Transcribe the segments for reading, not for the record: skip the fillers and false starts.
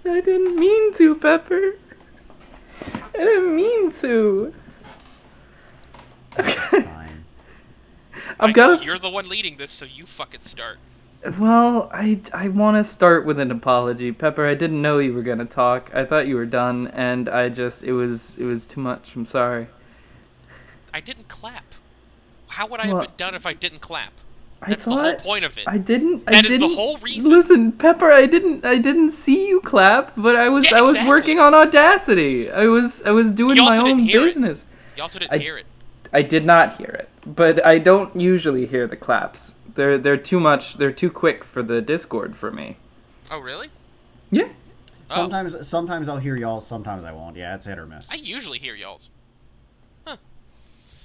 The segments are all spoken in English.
I didn't mean to, Pepper. I didn't mean to. It's fine. I've got You're the one leading this, so you fucking start. Well, I want to start with an apology, Pepper. I didn't know you were gonna talk. I thought you were done, and it was too much. I'm sorry. I didn't clap. How would I have Well, been done if I didn't clap? I That's the whole thought point of it. I didn't. That is the whole reason. Listen, Pepper. I didn't see you clap, but I was Yeah, exactly. working on Audacity. I was doing You my also didn't own hear business. it. You also didn't hear it. I did not hear it, but I don't usually hear the claps. They're too much. They're too quick for the Discord for me. Oh, really? Yeah. Sometimes I'll hear y'all, sometimes I won't. Yeah, it's hit or miss. I usually hear y'all's. Huh.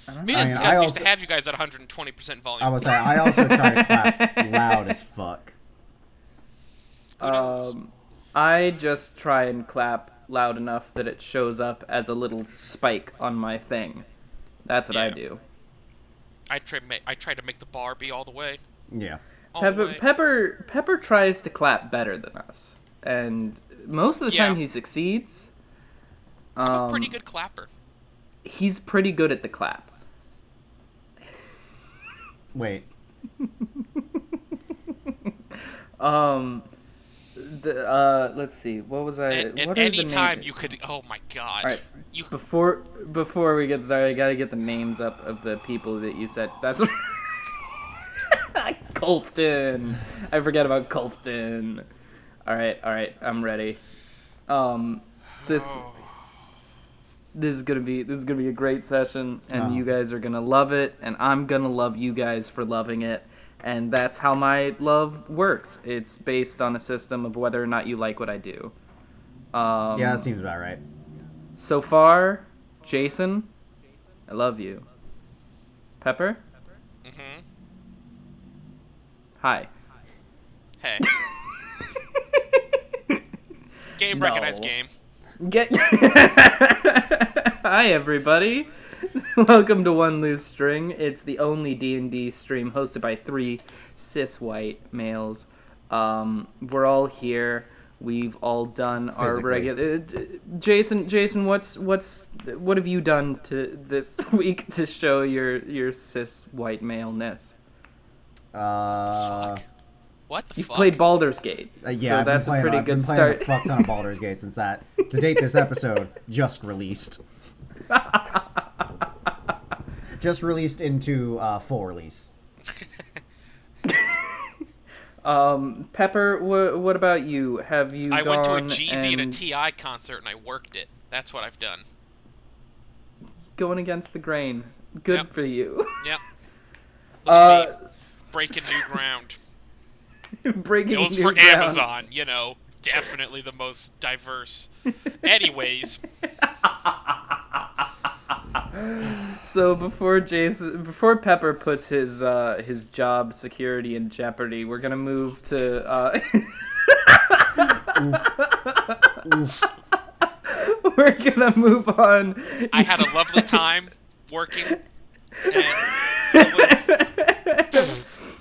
I don't Maybe know. that's I mean, because I used also- to have you guys at 120% volume. I was saying, I also try to clap loud as fuck. Who knows? I just try and clap loud enough that it shows up as a little spike on my thing. That's what I Yeah. do. I try to make the bar be all the way. Yeah. All the way. Pepper tries to clap better than us, and most of the Yeah. time he succeeds. I'm a pretty good clapper. He's pretty good at the clap. Wait. Let's see. What was I? At what are any the time names? you could. Oh my god. All right. You. Before we get started, I gotta get the names up of the people that you said. That's Colton. I forget about Colton. All right. I'm ready. This Oh. this is gonna be a great session, and Oh. you guys are gonna love it, and I'm gonna love you guys for loving it, and that's how my love works. It's based on a system of whether or not you like what I do. Yeah, that seems about right. So far, Jason, I love you. Pepper, Mhm. hi. Hey. Game No. recognized game. Get Hi everybody. Welcome to One Loose String. It's the only D&D stream hosted by 3 cis white males. We're all here. We've all done our Physically. regular. Jason, what have you done to this week to show your cis white maleness? What the You've fuck? played Baldur's Gate, Yeah, so that's a pretty I've been good playing start. a fuck ton of Baldur's Gate since that. To date, this episode just released. Just released into full release. Pepper, what about you? Have you I gone went to a Jeezy and a and Ti concert and I worked it. That's what I've done. going against the grain? Good Yep. for you. Yep. Look at me, Uh, breaking new ground. breaking It was new for ground. Amazon, you know. Definitely the most diverse. Anyways, So before Pepper puts his job security in jeopardy, we're gonna move to. Oof. We're gonna move on. I had a lovely time working, and it was...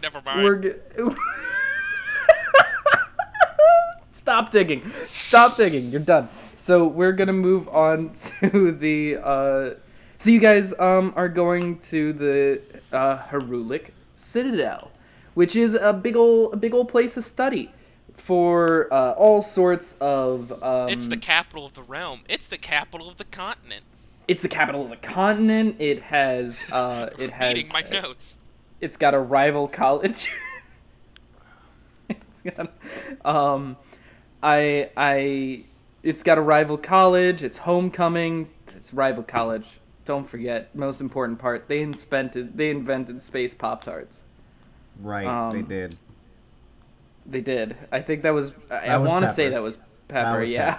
Never mind. We're Stop digging. Stop digging. You're done. So we're gonna move on to the. So you guys are going to the Herulic Citadel, which is a big old place of study for all sorts of. It's the capital of the realm. It's the capital of the continent. It's the capital of the continent. It has. Reading my notes. It's got a rival college. It's got, it's got a rival college. It's homecoming. It's rival college. Don't forget, most important part. They invented space Pop-Tarts. Right, they did. They did. I think that was. I was want to say Pepper. that was Pepper. That was Yeah.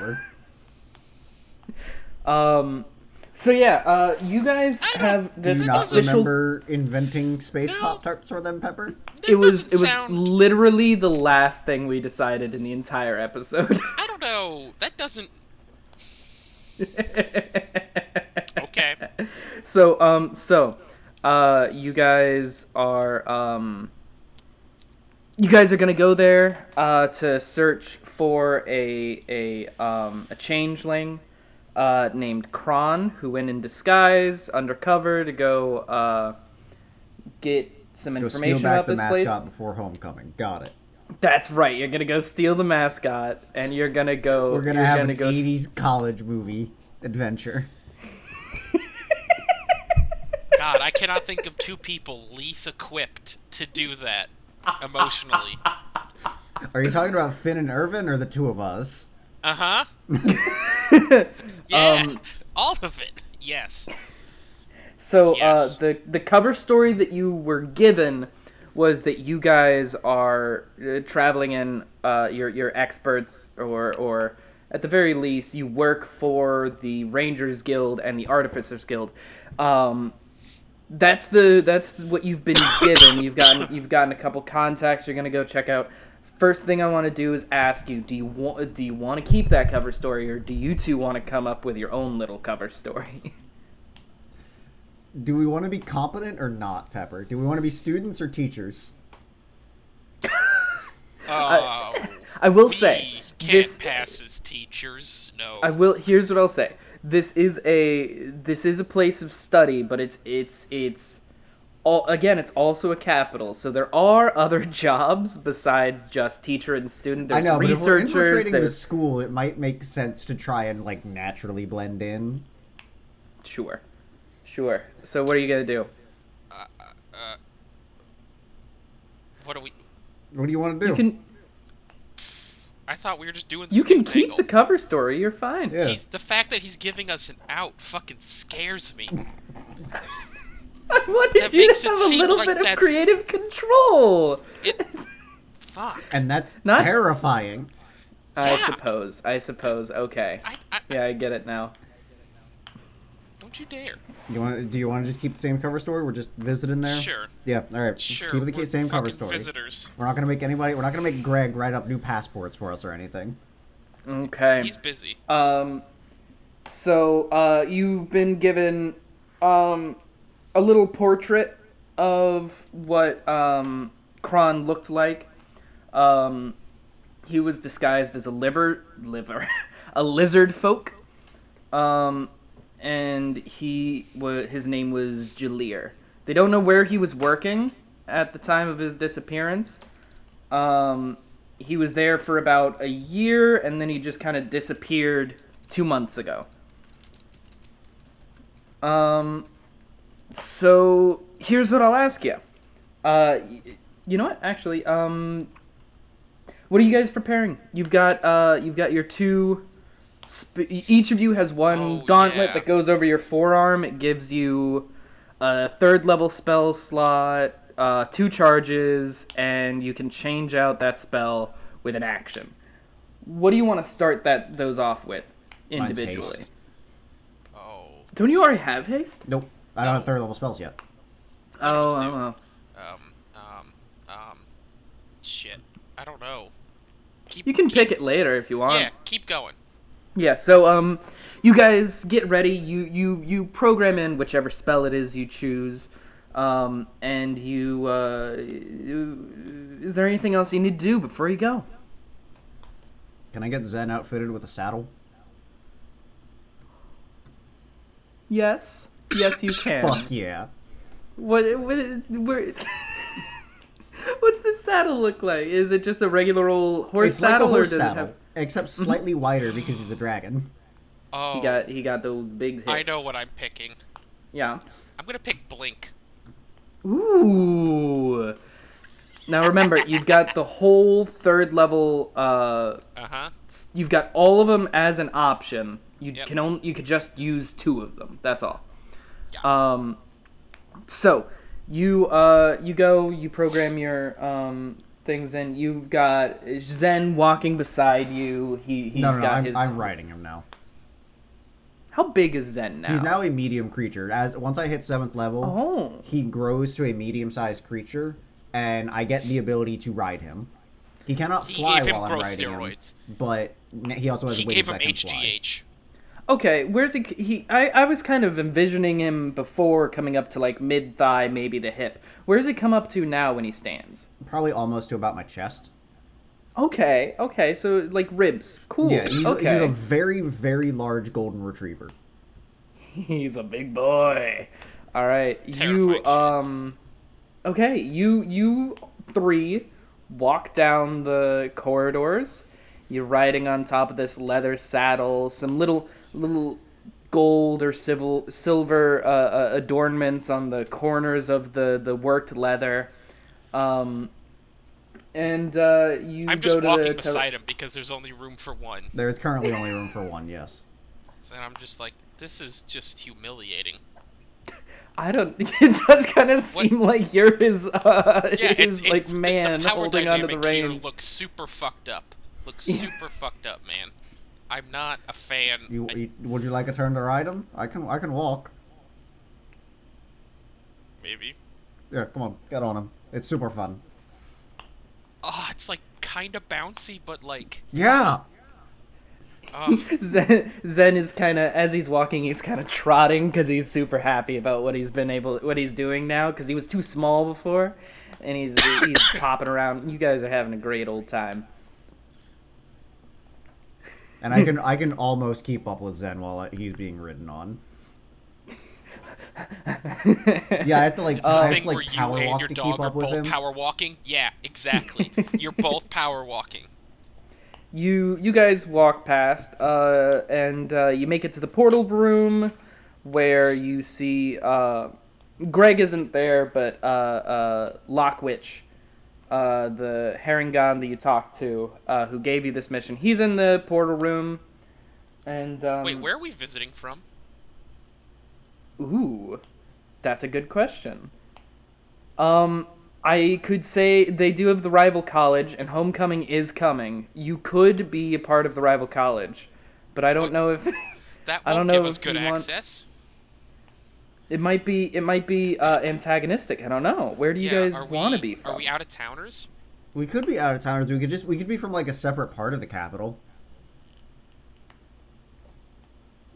Pepper. So yeah. You guys have Do this you not official. remember inventing space No. Pop-Tarts for them, Pepper? That It was doesn't sound... literally the last thing we decided in the entire episode. I don't know. That doesn't... Okay. So, you guys are, you guys are gonna go there to search for a changeling named Kron, who went in disguise undercover to go get some Go information steal back about the this mascot place. before homecoming. Got it. That's right. You're gonna go steal the mascot, and you're gonna go. We're gonna you're have gonna an go 80s college movie adventure. God, I cannot think of two people least equipped to do that emotionally. Are you talking about Finn and Irvin or the two of us? Uh-huh. Yeah, all of it. Yes. So Yes. the cover story that you were given was that you guys are traveling in. You're experts, or at the very least, you work for the Rangers Guild and the Artificers Guild. That's what you've been given. You've gotten a couple contacts. You're gonna go check out. First thing I want to do is ask you: do you want to keep that cover story, or do you two want to come up with your own little cover story? Do we want to be competent or not, Pepper? Do we want to be students or teachers? Oh, I will we say can't this. pass as teachers. No. I will. Here's what I'll say. This is a place of study, but it's all again. It's also a capital, so there are other jobs besides just teacher and student. There's I know, but if we're infiltrating the there's- school, it might make sense to try and like naturally blend in. Sure. So what are you gonna do? What do we? What do you want to do? I thought we were just doing the You can snoop keep angle. the cover story. You're fine. Yeah. The fact that he's giving us an out fucking scares me. I wanted That you makes to it have a seem little like bit of that's- creative control. Fuck. And that's Not- terrifying. I Yeah. suppose. Okay. Yeah, I get it now. Don't you dare. Do you want to just keep the same cover story? We're just visiting there. Sure. Yeah. All right. Sure. Keep the we're same cover fucking story. Visitors. We're not gonna make anybody. We're not gonna make Greg write up new passports for us or anything. Okay. He's busy. So you've been given a little portrait of what Kron looked like. He was disguised as a a lizard folk. And his name was Jalir. They don't know where he was working at the time of his disappearance. He was there for about a year, and then he just kind of disappeared 2 months ago. So here's what I'll ask you. You know what? Actually, what are you guys preparing? You've got your two. Each of you has one gauntlet that goes over your forearm. It gives you a 3rd level spell slot, 2 charges, and you can change out that spell with an action. What do you want to start those off with Mine's individually? haste. Oh. Don't you already have haste? Nope. I don't have 3rd level spells yet. Others Oh, I do. don't know. Shit. I don't know. You can pick it later if you want. Yeah, keep going. Yeah, so you guys get ready. You program in whichever spell it is you choose, and is there anything else you need to do before you go? Can I get Zen outfitted with a saddle? Yes, you can. Fuck yeah. Where? What's the saddle look like? Is it just a regular old horse It's like a saddle, horse or does saddle, it have? except slightly wider because he's a dragon. Oh. He got those big hips. I know what I'm picking. Yeah. I'm gonna pick Blink. Ooh. Now remember, you've got the whole 3rd level. Uh-huh. You've got all of them as an option. You Yep. you could just use 2 of them. That's all. Yeah. So you go, you program your things in. You've got Zen walking beside you. He's No, got his. I'm riding him now. How big is Zen now? He's now a medium creature. Once I hit 7th level, Oh. he grows to a medium-sized creature, and I get the ability to ride him. He cannot He fly gave him while I'm growth riding steroids. him, but he also has He wings gave him that can fly. HGH. Okay, where's I was kind of envisioning him before coming up to like mid thigh, maybe the hip. Where does he come up to now when he stands? Probably almost to about my chest. Okay, so like ribs. Cool. Yeah, he's okay. a very, very large golden retriever. He's a big boy. All right, Terrifying okay, you three walk down the corridors. You're riding on top of this leather saddle. Some little gold or silver adornments on the corners of the worked leather. And you I'm go just to walking beside him because there's only room for one. There's currently only room for one, yes. And I'm just like, this is just humiliating. I don't. It does kind of seem like you're his man the power holding onto the dynamic here reins. looks super fucked up. Looks super fucked up, man. I'm not a fan. Would you like a turn to ride him? I can walk. Maybe. Yeah, come on, get on him. It's super fun. Oh, it's like kind of bouncy, but like. Yeah. Zen is kind of, as he's walking, he's kind of trotting because he's super happy about what he's doing now because he was too small before, and he's popping around. You guys are having a great old time. And I can almost keep up with Zen while he's being ridden on. Yeah, I have to power walk to keep up with him. Power walking? Yeah, exactly. You're both power walking. You guys walk past, and you make it to the portal room, where you see Greg isn't there, but Lockwitch, the Harengon that you talked to, who gave you this mission, he's in the portal room. And wait, where are we visiting from? Ooh, that's a good question. I could say they do have the rival college, and homecoming is coming. You could be a part of the rival college, but I don't know if that I don't won't know give if us good access. It might be antagonistic. I don't know. Where do you guys want to be from? Are we out of towners? We could be out of towners. We could be from like a separate part of the capital.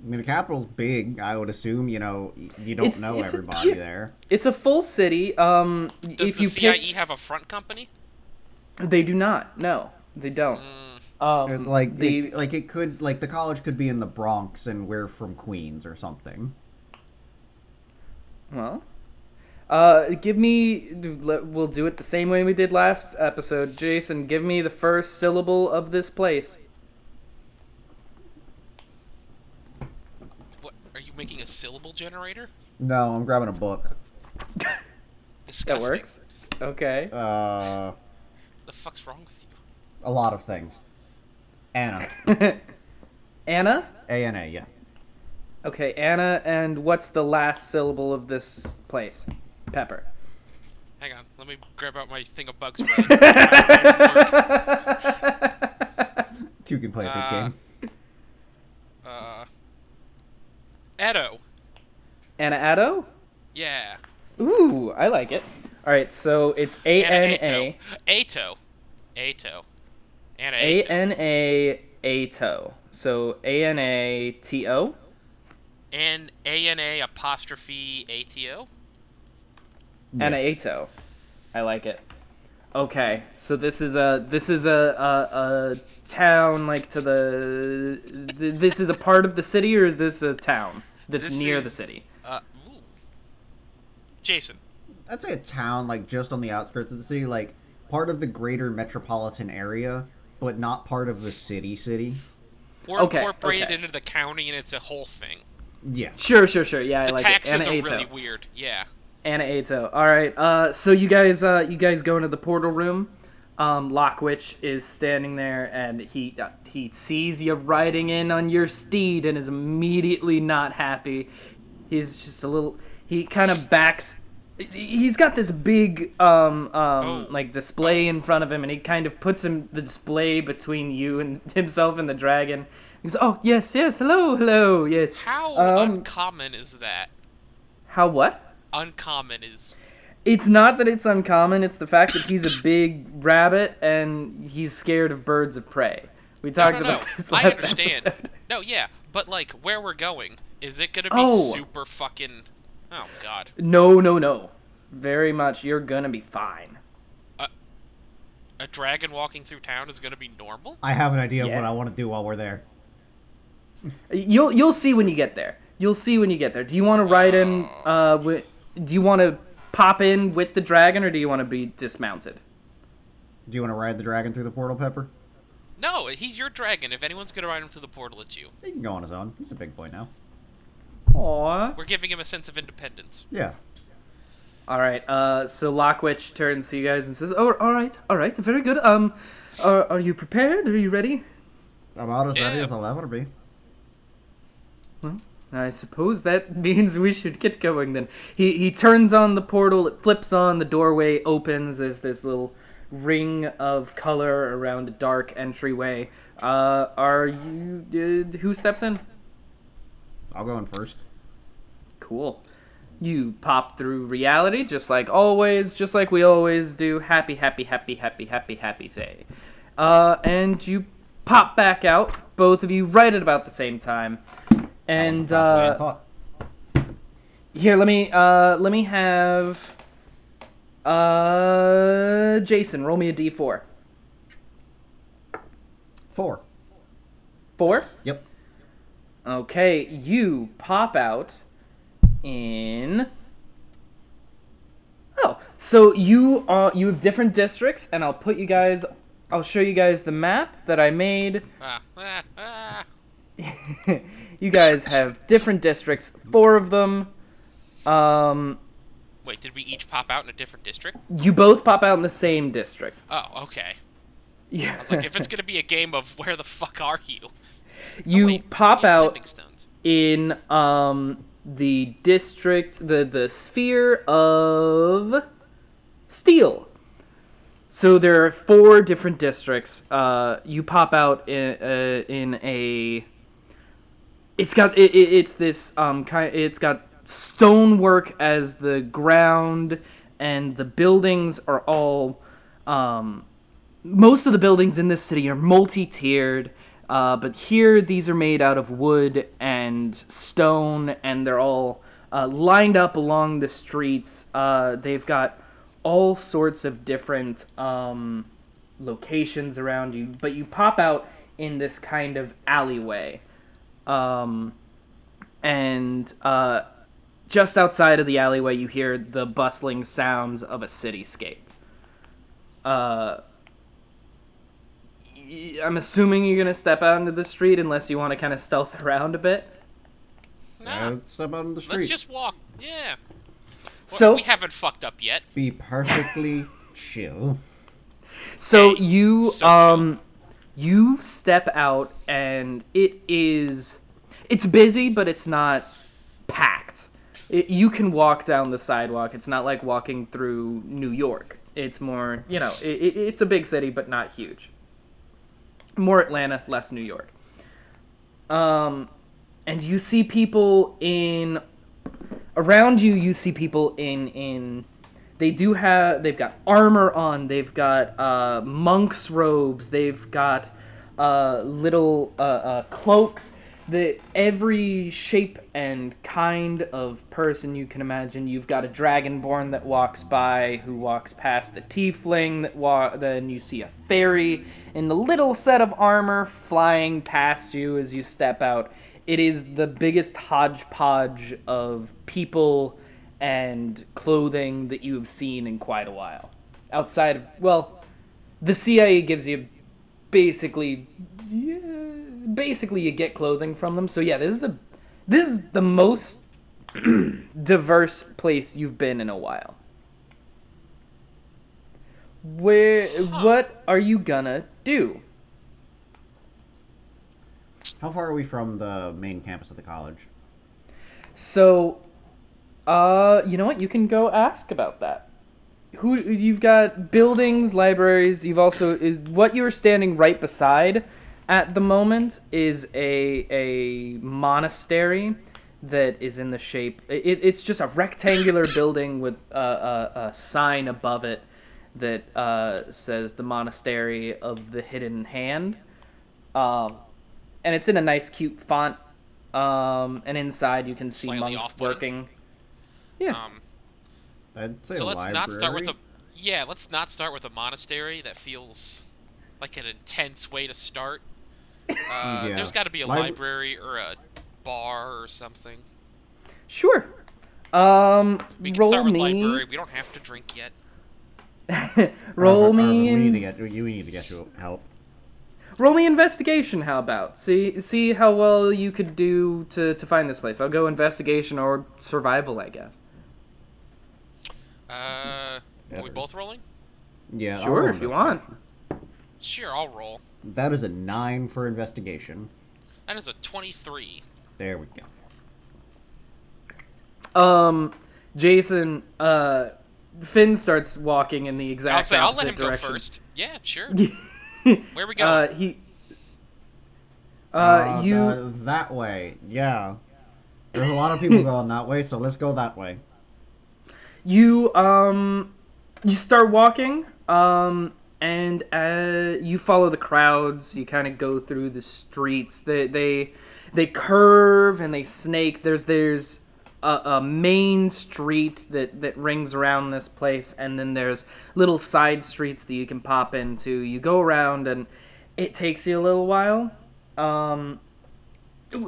I mean, the capital's big. I would assume. You know, you don't know everybody there. It's a full city. Does the CIE have a front company? They do not. No, they don't. It could the college could be in the Bronx, and we're from Queens or something. Well, we'll do it the same way we did last episode. Jason, give me the first syllable of this place. What, are you making a syllable generator? No, I'm grabbing a book. Disgusting. That works. Okay. The fuck's wrong with you? A lot of things. Anna. Anna? A-N-A, yeah. Okay, Anna, and what's the last syllable of this place? Pepper. Hang on, let me grab out my thing of bug spray. Two can play at this game. Edo. Anna Addo? Yeah. Ooh, I like it. All right, so it's A-N-A. Ato. Anna Ato. A-N-A Ato. So A-N-A-T-O? And A-N-A apostrophe A-T-O? Yeah. Anna Ato. I like it. Okay, so this is a town like to this is a part of the city, or is this a town that's near the city? Jason. I'd say a town, like, just on the outskirts of the city, like, part of the greater metropolitan area, but not part of the city. Or incorporated into the county, and it's a whole thing. Yeah. Sure. Yeah, I like it. The taxes are Ato. really weird. Yeah. Anna Ato. All right. So you guys go into the portal room. Lockwitch is standing there, and he sees you riding in on your steed, and is immediately not happy. He's just a little. He kind of backs. He's got this big display in front of him, and he kind of puts the display between you and himself and the dragon. He goes, "Oh yes, hello, yes." How uncommon is that? How what? Uncommon is. It's not that it's uncommon. It's the fact that he's a big rabbit and he's scared of birds of prey. We talked about this last I understand. episode. No, yeah, But, like, where we're going, is it gonna be Oh. super fucking... Oh, God. No. Very much. You're gonna be fine. A dragon walking through town is gonna be normal? I have an idea of what Yeah. I want to do while we're there. You'll see when you get there. You'll see when you get there. Do you want to ride in? Do you want to pop in with the dragon, or do you want to be dismounted? Do you want to ride the dragon through the portal, Pepper? No, he's your dragon. If anyone's gonna ride him through the portal, it's you. He can go on his own. He's a big boy now. Aww. We're giving him a sense of independence. Yeah. All right. So Lockwitch turns to you guys and says, "Oh, all right, very good. Are you prepared? Are you ready?" About as ready Yeah. as I'll ever be. Well, I suppose that means we should get going then. He turns on the portal, it flips on, the doorway opens, there's this little ring of color around a dark entryway. Who steps in? I'll go in first. Cool. You pop through reality, just like always, just like we always do. Happy day. And you pop back out, both of you, right at about the same time. And Faster than I thought. here, let me have Jason roll me a d4. 4. 4. Yep. Okay, you pop out in. Oh, so you have different districts, and I'll show you guys the map that I made. You guys have different districts, 4 of them. Wait, did we each pop out in a different district? You both pop out in the same district. Oh, okay. Yeah. I was like, if it's gonna be a game of where the fuck are you? You wait, pop we have out sending stones. in the district, the sphere of steel. So there are 4 different districts. You pop out in a. It's got it's this it's got stonework as the ground, and the buildings are all most of the buildings in this city are multi-tiered, but here these are made out of wood and stone, and they're all lined up along the streets. They've got all sorts of different locations around you, but you pop out in this kind of alleyway. And just outside of the alleyway, you hear the bustling sounds of a cityscape. I'm assuming you're gonna step out into the street unless you want to kind of stealth around a bit. Nah, Step out on the street. let's just walk. Yeah. So we haven't fucked up yet. Be perfectly chill. So Hey, you so you step out, and it's busy, but it's not packed. You can walk down the sidewalk. It's not like walking through New York. It's more, it's a big city, but not huge. More Atlanta, less New York. And you see people around you. You see people in. They've got armor on. They've got monks' robes. They've got little cloaks. Every shape and kind of person you can imagine. You've got a dragonborn that walks by, who walks past a tiefling. Then you see a fairy in the little set of armor flying past you as you step out. It is the biggest hodgepodge of people and clothing that you have seen in quite a while. Outside of, the CIA gives you basically you get clothing from them. So yeah, this is the most diverse place you've been in a while. What are you gonna do? How far are we from the main campus of the college? So, you know what? You can go ask about that. You've got buildings, libraries. You've also what you're standing right beside at the moment is a monastery that is in the shape. It's just a rectangular building with a sign above it that says the Monastery of the Hidden Hand, and it's in a nice, cute font. And inside you can see Slightly monks off-putting. working. Yeah. I'd say So a let's library. not start with a let's not start with a monastery. That feels like an intense way to start. Yeah. There's got to be a library or a bar or something. Sure. We can Roll start with me. library. We don't have to drink yet. Roll Arvin, me. we need to get you help. Roll me investigation. How about see how well you could do to find this place. I'll go investigation or survival, I guess. Are we both rolling? Yeah. I'll Sure, roll if you want. Sure, I'll roll. That is a 9 for investigation. That is a 23. There we go. Jason, Finn starts walking in the exact I'll say I'll opposite let him direction. go first. Yeah, sure. Where are we going? That way. Yeah. There's a lot of people going that way, so let's go that way. You start walking, and you follow the crowds. You kind of go through the streets. They curve and they snake. There's a main street that rings around this place, and then there's little side streets that you can pop into. You go around, and it takes you a little while.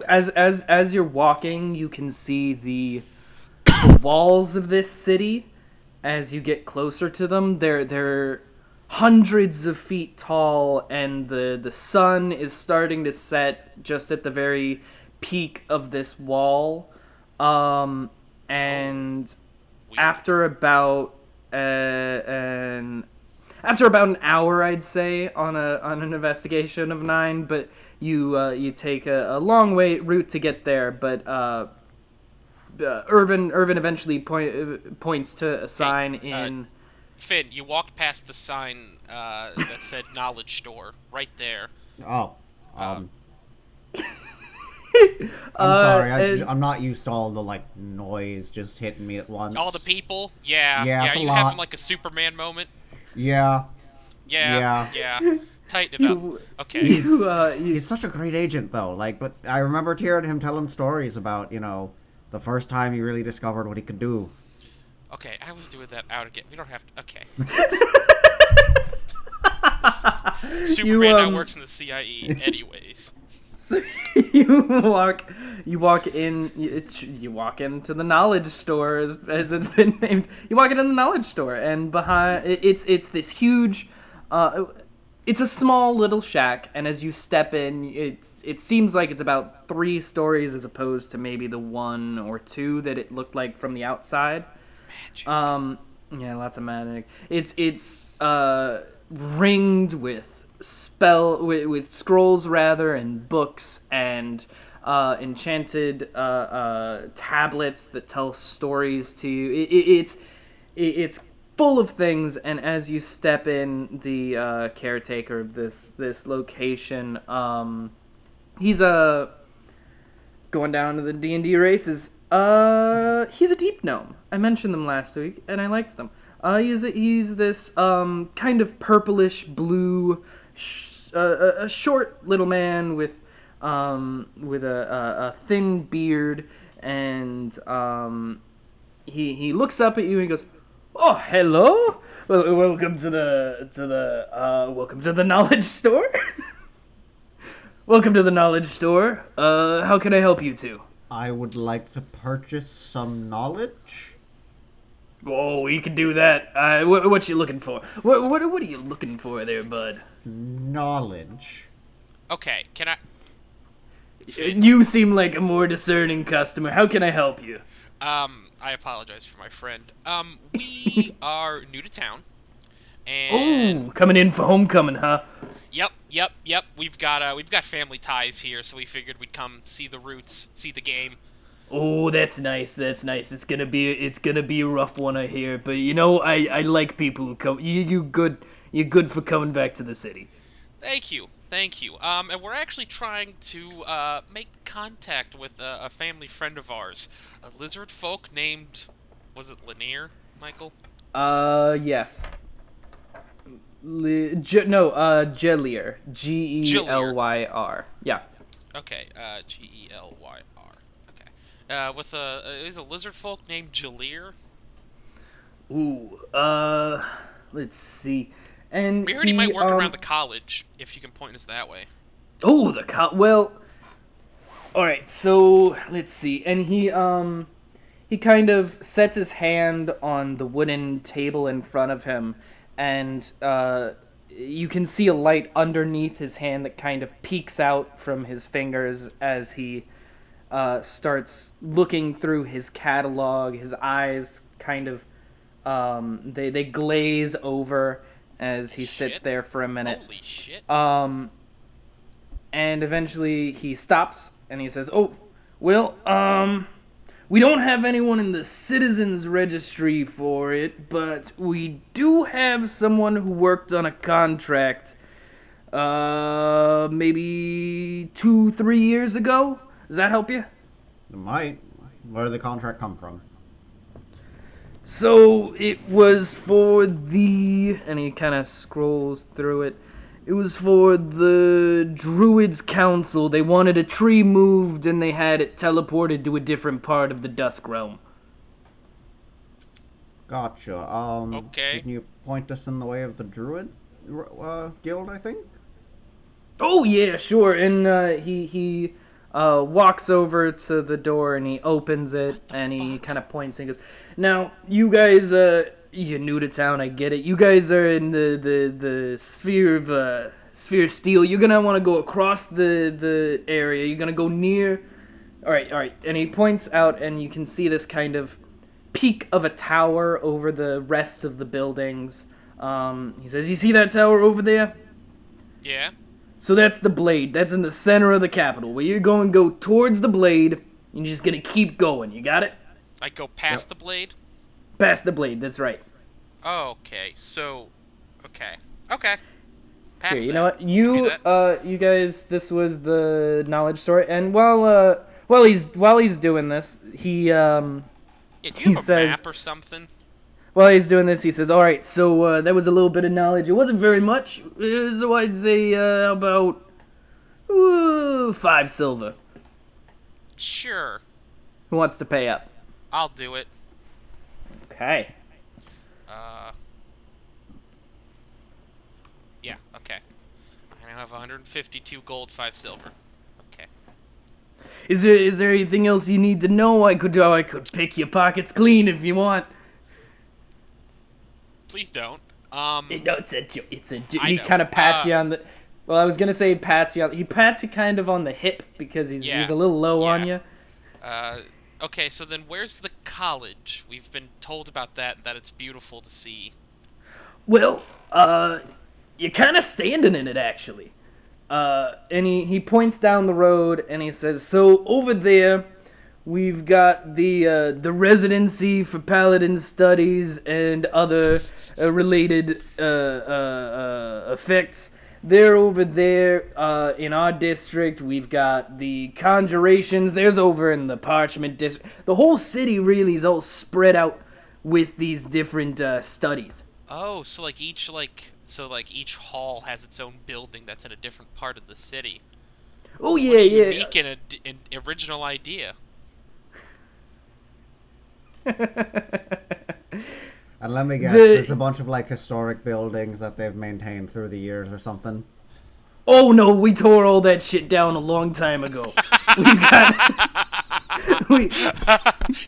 As you're walking, you can see the walls of this city. As you get closer to them, they're hundreds of feet tall, and the sun is starting to set just at the very peak of this wall. And Weird. after about an hour, I'd say, on an investigation of 9, but you take a long route to get there, but Irvin eventually points to a sign in. Finn, you walked past the sign that said knowledge store right there. Oh. Um, I'm sorry. and- I'm not used to all the noise just hitting me at once. All the people? Yeah. Yeah, it's a you lot. having like a Superman moment? Yeah. Yeah. Tighten it up. Okay. He's such a great agent, though. But I remember hearing him tell him stories about, the first time he really discovered what he could do. Okay, I was doing that out again. We don't have to. Okay. Superman now works in the CIE, anyways. So you walk into the knowledge store, as it's been named. You walk into the knowledge store, and behind it's this huge. It's a small little shack, and as you step in, it seems like it's about 3 stories as opposed to maybe the 1 or 2 that it looked like from the outside. Magic. Yeah, lots of magic. It's ringed with with scrolls rather, and books and enchanted tablets that tell stories to you. It's full of things, and as you step in, the caretaker of this location, he's going down to the D&D races. He's a deep gnome. I mentioned them last week, and I liked them. He's this kind of purplish blue, a short little man with a thin beard, and he looks up at you and he goes, "Oh, hello. Well, welcome to the knowledge store. Welcome to the knowledge store. How can I help you two?" I would like to purchase some knowledge. Oh, we can do that. What you looking for? What are you looking for there, bud? Knowledge. Okay, can I... You seem like a more discerning customer. How can I help you? I apologize for my friend. We are new to town, and... Oh, coming in for homecoming, huh? Yep. We've got family ties here, so we figured we'd come see the roots, see the game. Oh, that's nice. It's gonna be a rough one, I hear. But I like people who come. You're good for coming back to the city. Thank you. And we're actually trying to make contact with a family friend of ours, a lizard folk named, was it Lanier, Michael? Yes. Gellier. Gellyr. Yeah. Okay, Gelyr. Okay. With is a lizard folk named Jalir. Ooh, let's see. And We heard he might he, work around the college, if you can point us that way. oh, well, alright, so, let's see. And he kind of sets his hand on the wooden table in front of him, and, you can see a light underneath his hand that kind of peeks out from his fingers as he, starts looking through his catalog. His eyes kind of, they glaze over as he sits Shit. there for a minute. Holy shit. And eventually he stops and he says, "Oh, well, we don't have anyone in the citizens registry for it, but we do have someone who worked on a contract, maybe 2-3 years ago. Does that help you?" It might. Where did the contract come from? So it was for and he kind of scrolls through it. It was for the Druids Council. They wanted a tree moved and they had it teleported to a different part of the Dusk Realm. Gotcha. Okay. Can you point us in the way of the Druid guild, I think? Oh yeah, sure. And he walks over to the door and he opens it and he kind of points and goes, "Now, you guys, you're new to town, I get it. You guys are in the sphere of steel. You're gonna want to go across the area. You're gonna go near. All right. And he points out, and you can see this kind of peak of a tower over the rest of the buildings. He says, "You see that tower over there? Yeah. So that's the blade. That's in the center of the capital. Where you're going, go towards the blade. And you're just gonna keep going. You got it? I go past the blade? Past the blade. That's right." Okay, so... Okay. Okay. Past Here, you that. know what? Give me that. You guys, this was the knowledge story, and while he's doing this, Yeah, do he you have a says, map or something? while he's doing this, he says, "All right, so that was a little bit of knowledge. It wasn't very much, so I'd say about 5 silver. Sure. Who wants to pay up?" I'll do it. Okay. Yeah, okay. I now have 152 gold, 5 silver. Okay. Is there anything else you need to know? I could pick your pockets clean if you want. Please don't. No, it's a I he know. kind of pats you on the. Well, I was gonna say he pats you kind of on the hip because he's Yeah. a little low on you. Okay, so then where's the college? We've been told about that it's beautiful to see. Well, you're kind of standing in it actually. And he points down the road and he says, "So over there, we've got the residency for paladin studies and other related effects. They're over there in our district. We've got the conjurations. There's over in the parchment district. The whole city really is all spread out with these different studies." Oh, so each hall has its own building that's in a different part of the city. Oh yeah, yeah. Unique and an original idea. And let me guess, The- it's a bunch of historic buildings that they've maintained through the years or something. Oh no, we tore all that shit down a long time ago. we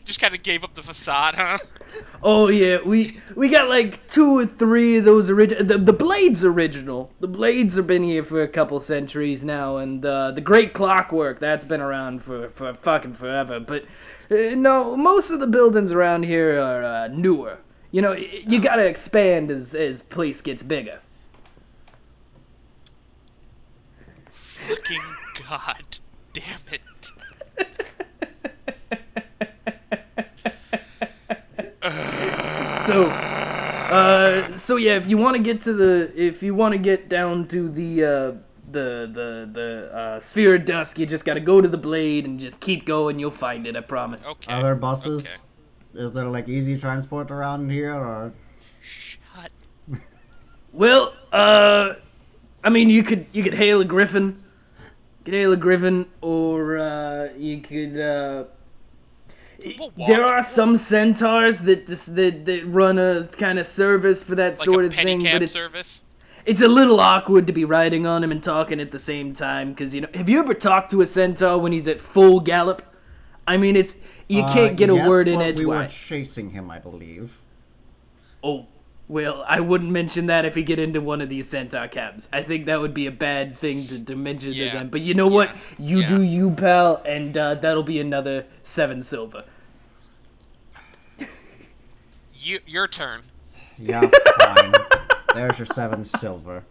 Just kind of gave up the facade, huh? Oh yeah, we got 2 or 3 of those original. The Blade's original. The Blades have been here for a couple centuries now, and the Great Clockwork, that's been around for fucking forever. But no, most of the buildings around here are newer. You know, you gotta expand as place gets bigger. Fucking god damn it. So yeah, if you want to get down to the sphere of dusk, you just gotta go to the blade and just keep going. You'll find it, I promise. Okay. Are there buses? Okay. Is there easy transport around here, or? Shut. Well, I mean, you could hail a griffin. G'day, Griffin, or you could. We'll walk. There are some centaurs that run a kind of service for that Like sort a of thing, pedicab but service. it's a little awkward to be riding on him and talking at the same time. Because have you ever talked to a centaur when he's at full gallop? I mean, you can't get a word in edgewise. We were chasing him, I believe. Oh, well, I wouldn't mention that if you get into one of these centaur cabs. I think that would be a bad thing to mention to them. But you know what? You do you, pal, and that'll be another 7 silver. Your turn. Yeah, fine. There's your 7 silver.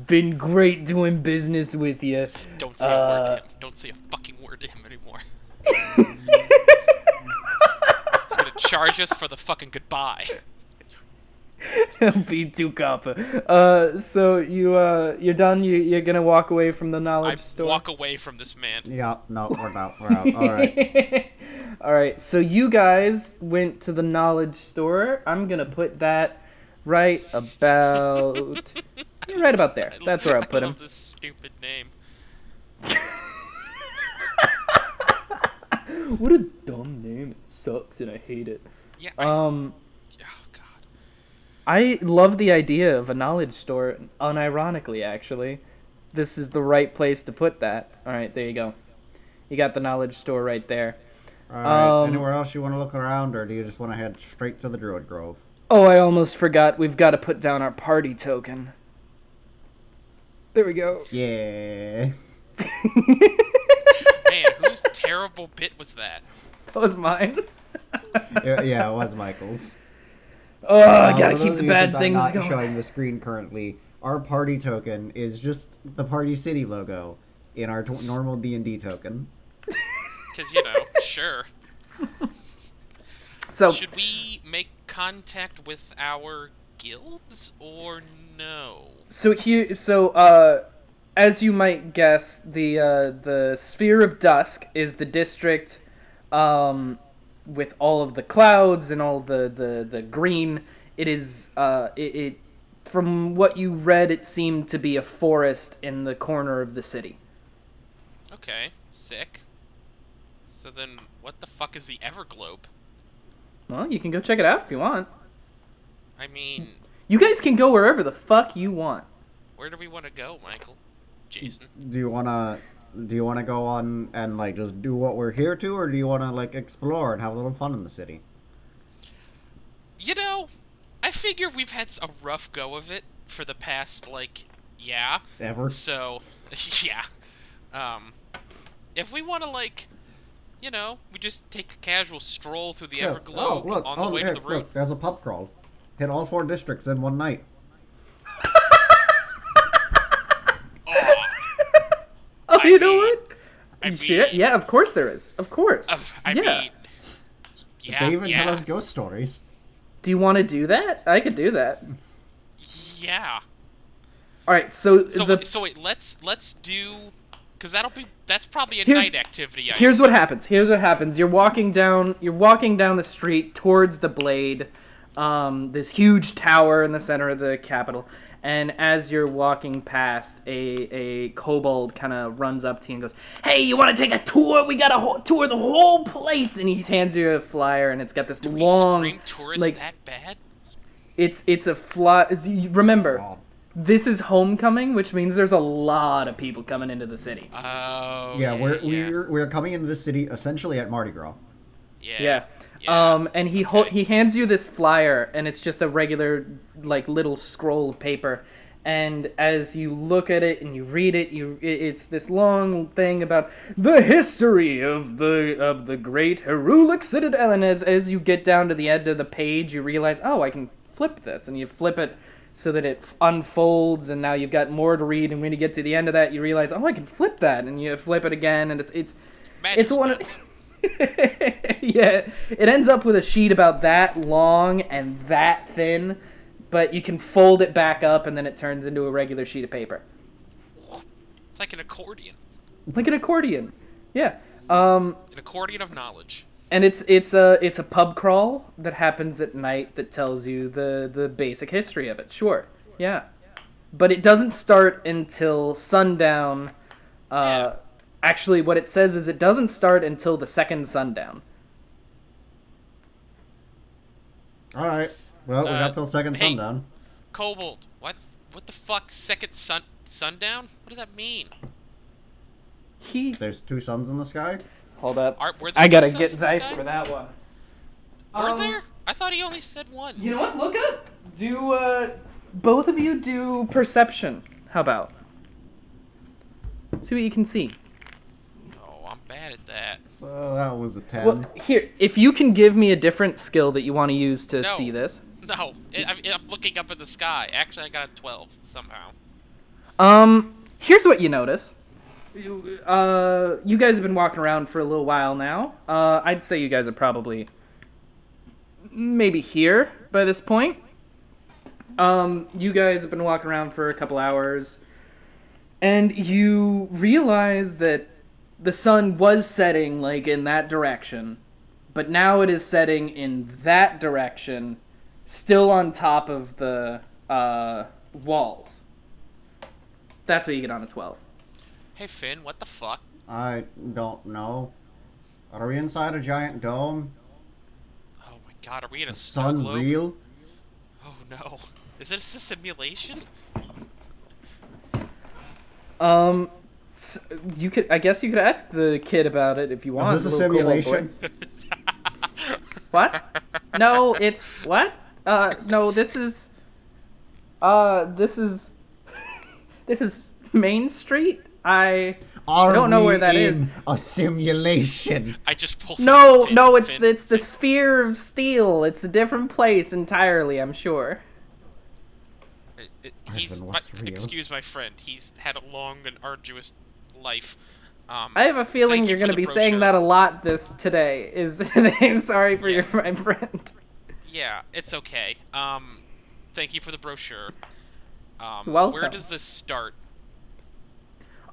Been great doing business with you. Don't say a word to him. Don't say a fucking word to him anymore. He's gonna charge us for the fucking goodbye. Be too copper. So you're done. You're gonna walk away from the knowledge store. Walk away from this man. Yeah, no, we're out. We're out. All right. All right. So you guys went to the knowledge store. I'm gonna put that right about. Right about there. That's where I'll put him. I love this stupid name. What a dumb name. It sucks and I hate it. Yeah. Oh God. I love the idea of a knowledge store, unironically, actually. This is the right place to put that. Alright, there you go. You got the knowledge store right there. Alright, anywhere else you want to look around, or do you just want to head straight to the Druid Grove? Oh, I almost forgot. We've got to put down our party token. There we go. Yeah. Man, whose terrible bit was that? That was mine. Yeah, it was Michael's. Oh, I gotta keep the bad Since things I'm not going. showing the screen currently. Our party token is just the Party City logo in our normal D&D token. Because, sure. So, should we make contact with our guilds or no? As you might guess, the Sphere of Dusk is the district, with all of the clouds and all the green. It is from what you read, it seemed to be a forest in the corner of the city. Okay, sick. So then, what the fuck is the Everglobe? Well, you can go check it out if you want. I mean, You guys can go wherever the fuck you want. where do we want to go, Michael? Jason? Do you wanna go on and just do what we're here to, or do you wanna explore and have a little fun in the city? I figure we've had a rough go of it for the past Ever? So, yeah. If we want to we just take a casual stroll through the Everglobe on the way to the route. Look, there's a pub crawl. Hit all 4 districts in one night. Oh, you know what? I mean, Shit, yeah, of course there is. Of course. I mean, They even tell us ghost stories. Do you want to do that? I could do that. Yeah. All right, so wait, let's do, because that's probably a Here's- night activity. Here's what happens. You're walking down the street towards the Blade, this huge tower in the center of the capital. And as you're walking past, a kobold kind of runs up to you and goes, "Hey, you want to take a tour? We got to tour the whole place." And he hands you a flyer, and it's got this long, scream tourists that bad? It's a fly. Remember, this is homecoming, which means there's a lot of people coming into the city. Oh. Yeah, we're coming into the city essentially at Mardi Gras. Yeah. And he hands you this flyer, and it's just a regular little scroll of paper. And as you look at it and you read it, it's this long thing about the history of the great Herulic Citadel. And as you get down to the end of the page, you realize, oh, I can flip this, and you flip it so that it unfolds, and now you've got more to read. And when you get to the end of that, you realize, oh, I can flip that, and you flip it again, and it's one of yeah, it ends up with a sheet about that long and that thin, but you can fold it back up, and then it turns into a regular sheet of paper. It's like an accordion. Like an accordion, yeah. An accordion of knowledge. And it's a pub crawl that happens at night that tells you the basic history of it. Sure, yeah, but it doesn't start until sundown Uh, Actually, what it says is it doesn't start until the second sundown. All right. Well, we got till second hey, sundown. Kobold, what the fuck? Second sundown? What does that mean? There's 2 suns in the sky. Hold up. Were there I gotta two suns get in the dice sky? for that one. Were there? I thought he only said one. You know what? Look up. Do both of you do perception? How about? See what you can see. Oh, I'm bad at that. So that was a 10. Well, here, if you can give me a different skill that you want to use to No. see this. No, I'm looking up in the sky. Actually, I got a 12 somehow. Here's what you notice. You guys have been walking around for a little while now. I'd say you guys are probably maybe here by this point. You guys have been walking around for a couple hours, and you realize that the sun was setting, like, in that direction, but now it is setting in that direction, still on top of the walls. That's what you get on a 12. Hey, Finn, what the fuck? I don't know. Are we inside a giant dome? Oh my god, are we in a The snow sun globe? real? Oh no. Is this a simulation? You could, I guess you could ask the kid about it if you want. Is this a little kobold boy. simulation? What? No, it's what? No, this is this is Main Street. I don't know where that is. A simulation. I just pulled. No, Finn, no, it's Finn, the Sphere of Steel. It's a different place entirely, I'm sure. He's. Ivan, what's real? Excuse my friend. He's had a long and arduous life. I have a feeling thank you you're going for to the be saying brochure. that a lot today. I'm sorry for Yeah. my friend. Yeah, it's okay. Thank you for the brochure. Welcome. Where does this start?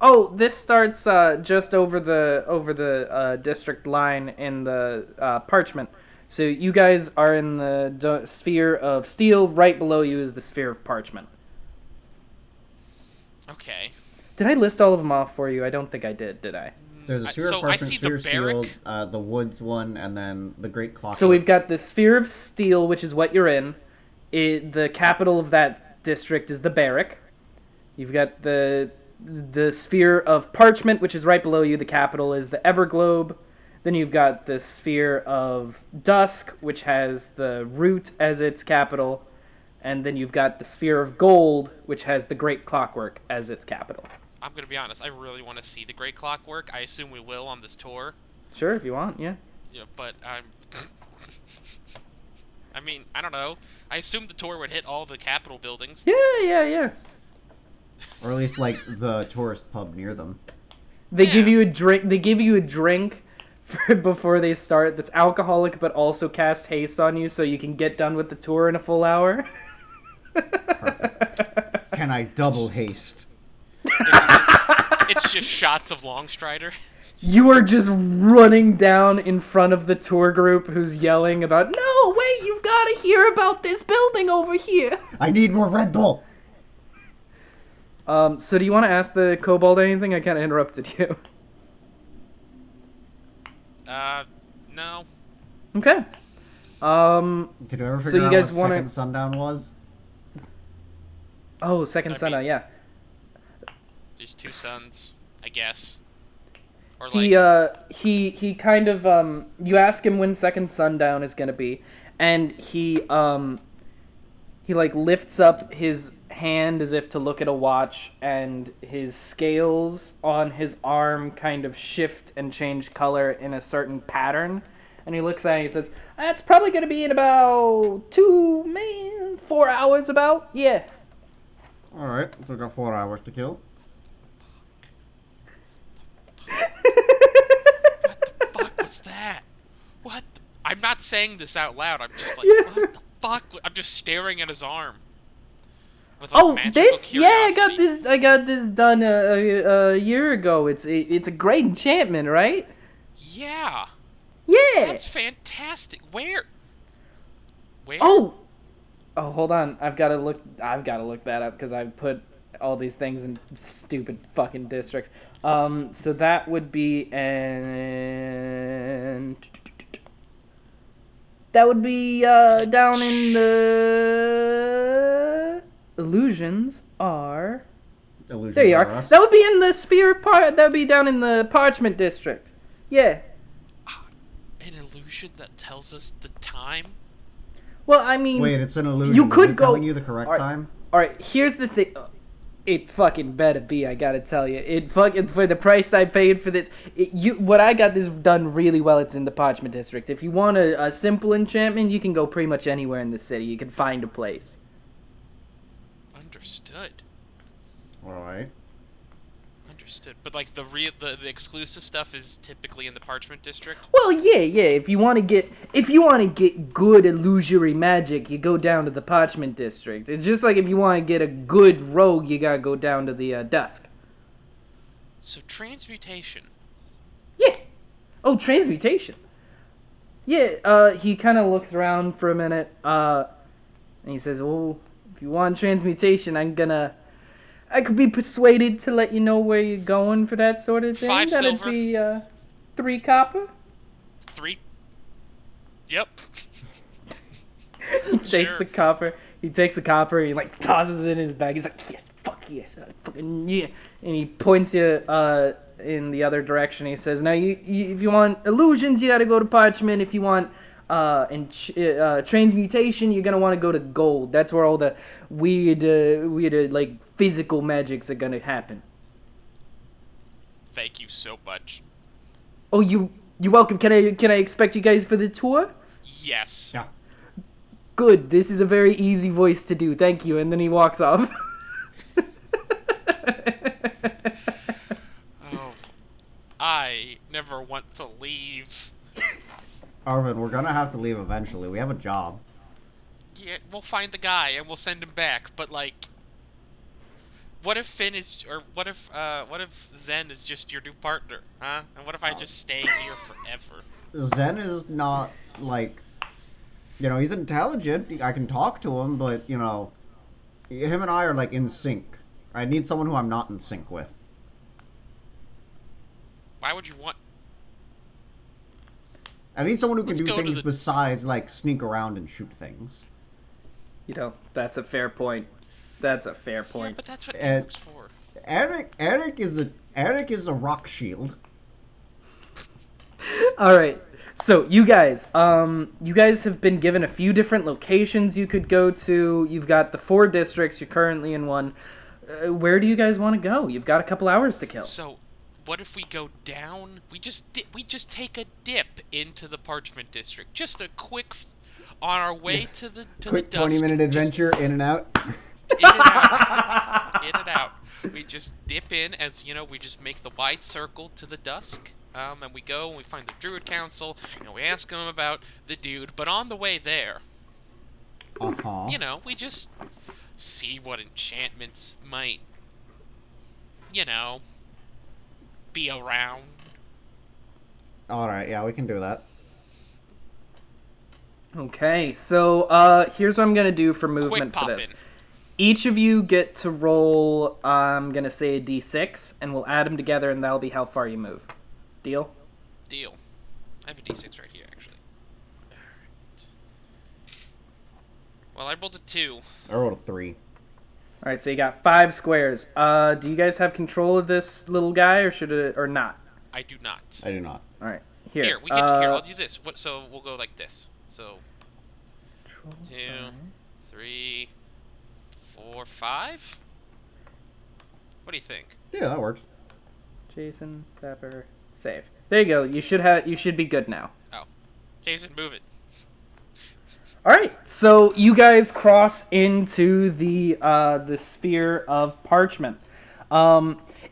Oh, this starts just over the district line in the parchment. So you guys are in the sphere of steel. Right below you is the sphere of parchment. Okay. Did I list all of them off for you? I don't think I did I? There's a sphere so of I parchment, see sphere the of steel, barrack. the woods one, and then the great clock. So we've got the sphere of steel, which is what you're in. The capital of that district is the barrack. You've got the sphere of parchment, which is right below you. The capital is the Everglobe. Then you've got the sphere of dusk, which has the root as its capital. And then you've got the sphere of gold, which has the great clockwork as its capital. I'm gonna be honest. I really want to see the Great Clockwork. I assume we will on this tour. Sure, if you want, yeah. Yeah, but I'm. I mean, I don't know. I assumed the tour would hit all the Capitol buildings. Yeah. Or at least, like, the tourist pub near them. They Yeah. give you a drink. They give you a drink before they start. That's alcoholic, but also casts haste on you, so you can get done with the tour in a full hour. Perfect. Can I double haste? It's just shots of Longstrider. You are just running down in front of the tour group who's yelling about, "No, wait, you've got to hear about this building over here." I need more Red Bull! So do you want to ask the kobold anything? I kind of interrupted you. No. Okay. Did you ever So figure you out guys what wanna- second sundown was? Oh, second That'd sundown, be- yeah. There's two suns, I guess. Or He kind of you ask him when second sundown is gonna be, and he like lifts up his hand as if to look at a watch, and his scales on his arm kind of shift and change color in a certain pattern, and he looks at it and he says, "That's probably gonna be in about 4 hours about, yeah." Alright, so we got 4 hours to kill. fuck was that? What? I'm not saying this out loud. I'm just like, Yeah. what the fuck? I'm just staring at his arm. With, like, Oh, magical this? Yeah, I got curiosity. this. I got this done a year ago. It's a great enchantment, right? Yeah. Yeah. That's fantastic. Where? Oh, hold on. I've got to look that up because I put all these things in stupid fucking districts. So that would be down in the illusions are. Illusions There you are. us. That would be in the sphere part. That would be down in the parchment district. Yeah. An illusion that tells us the time? Well, I mean, Wait, it's an illusion. you could Is it go. telling you the correct time? All right. Here's the thing. It fucking better be. I gotta tell you. It fucking for the price I paid for this. What I got this done really well. It's in the parchment district. If you want a simple enchantment, you can go pretty much anywhere in the city. You can find a place. Understood. All right. Understood. But like the exclusive stuff is typically in the parchment district. Well, yeah. If you want to get good illusory magic, you go down to the parchment district. It's just like if you want to get a good rogue, you gotta go down to the dusk. So transmutation. Yeah. Oh, transmutation. Yeah. He kind of looks around for a minute. And he says, "Oh, if you want transmutation, I could be persuaded to let you know where you're going for that sort of thing. 5 That'd silver. be 3 copper." 3. Yep. He takes the copper. He like tosses it in his bag. He's like, "Yes, fuck yes, fucking yeah." And he points you in the other direction. He says, "Now you if you want illusions, you got to go to parchment. If you want transmutation, you're gonna want to go to gold. That's where all the weird like physical magics are gonna happen." Thank you so much. Oh, you're welcome. Can I expect you guys for the tour? Yes. Yeah. Good. This is a very easy voice to do. Thank you. And then he walks off. Oh, I never want to leave. Arvin, we're gonna have to leave eventually. We have a job. Yeah, we'll find the guy and we'll send him back. But like, what if Finn is, or what if Zen is just your new partner, huh? And what if I just stay here forever? Zen is not like, he's intelligent. I can talk to him, but him and I are like in sync. I need someone who I'm not in sync with. Why would you want? I need someone who can Let's do go to things the- besides like sneak around and shoot things. That's a fair point. That's a fair Yeah, point. but that's what And- Eric's for. Eric is a rock shield. All right. So you guys have been given a few different locations you could go to. You've got the 4 districts. You're currently in one. Where do you guys want to go? You've got a couple hours to kill. So, what if we go down? We just take a dip into the parchment district. Just a quick, on our way to the Quick dusk, 20-minute just adventure, in and out. in and out. In and out. We just dip in as, we just make the wide circle to the dusk. And we go and we find the Druid Council, and we ask them about the dude. But on the way there, Uh-huh. we just see what enchantments might, be around. Alright, yeah, we can do that. Okay. So here's what I'm gonna do for Quick movement pop for this. in. Each of you get to roll. I'm gonna say a d6, and we'll add them together, and that'll be how far you move. Deal? Deal. I have a d6 right here, actually. Alright. Well, I rolled a 2. I rolled a 3. All right. So you got 5 squares. Do you guys have control of this little guy, or not? I do not. I do not. All right. Here, Here. we get here. I'll do this. So we'll go like this. So 2, 3, 4, 5. What do you think? Yeah, that works. Jason, Pepper, save. There you go. You should be good now. Oh, Jason, move it. All right. So you guys cross into the sphere of parchment.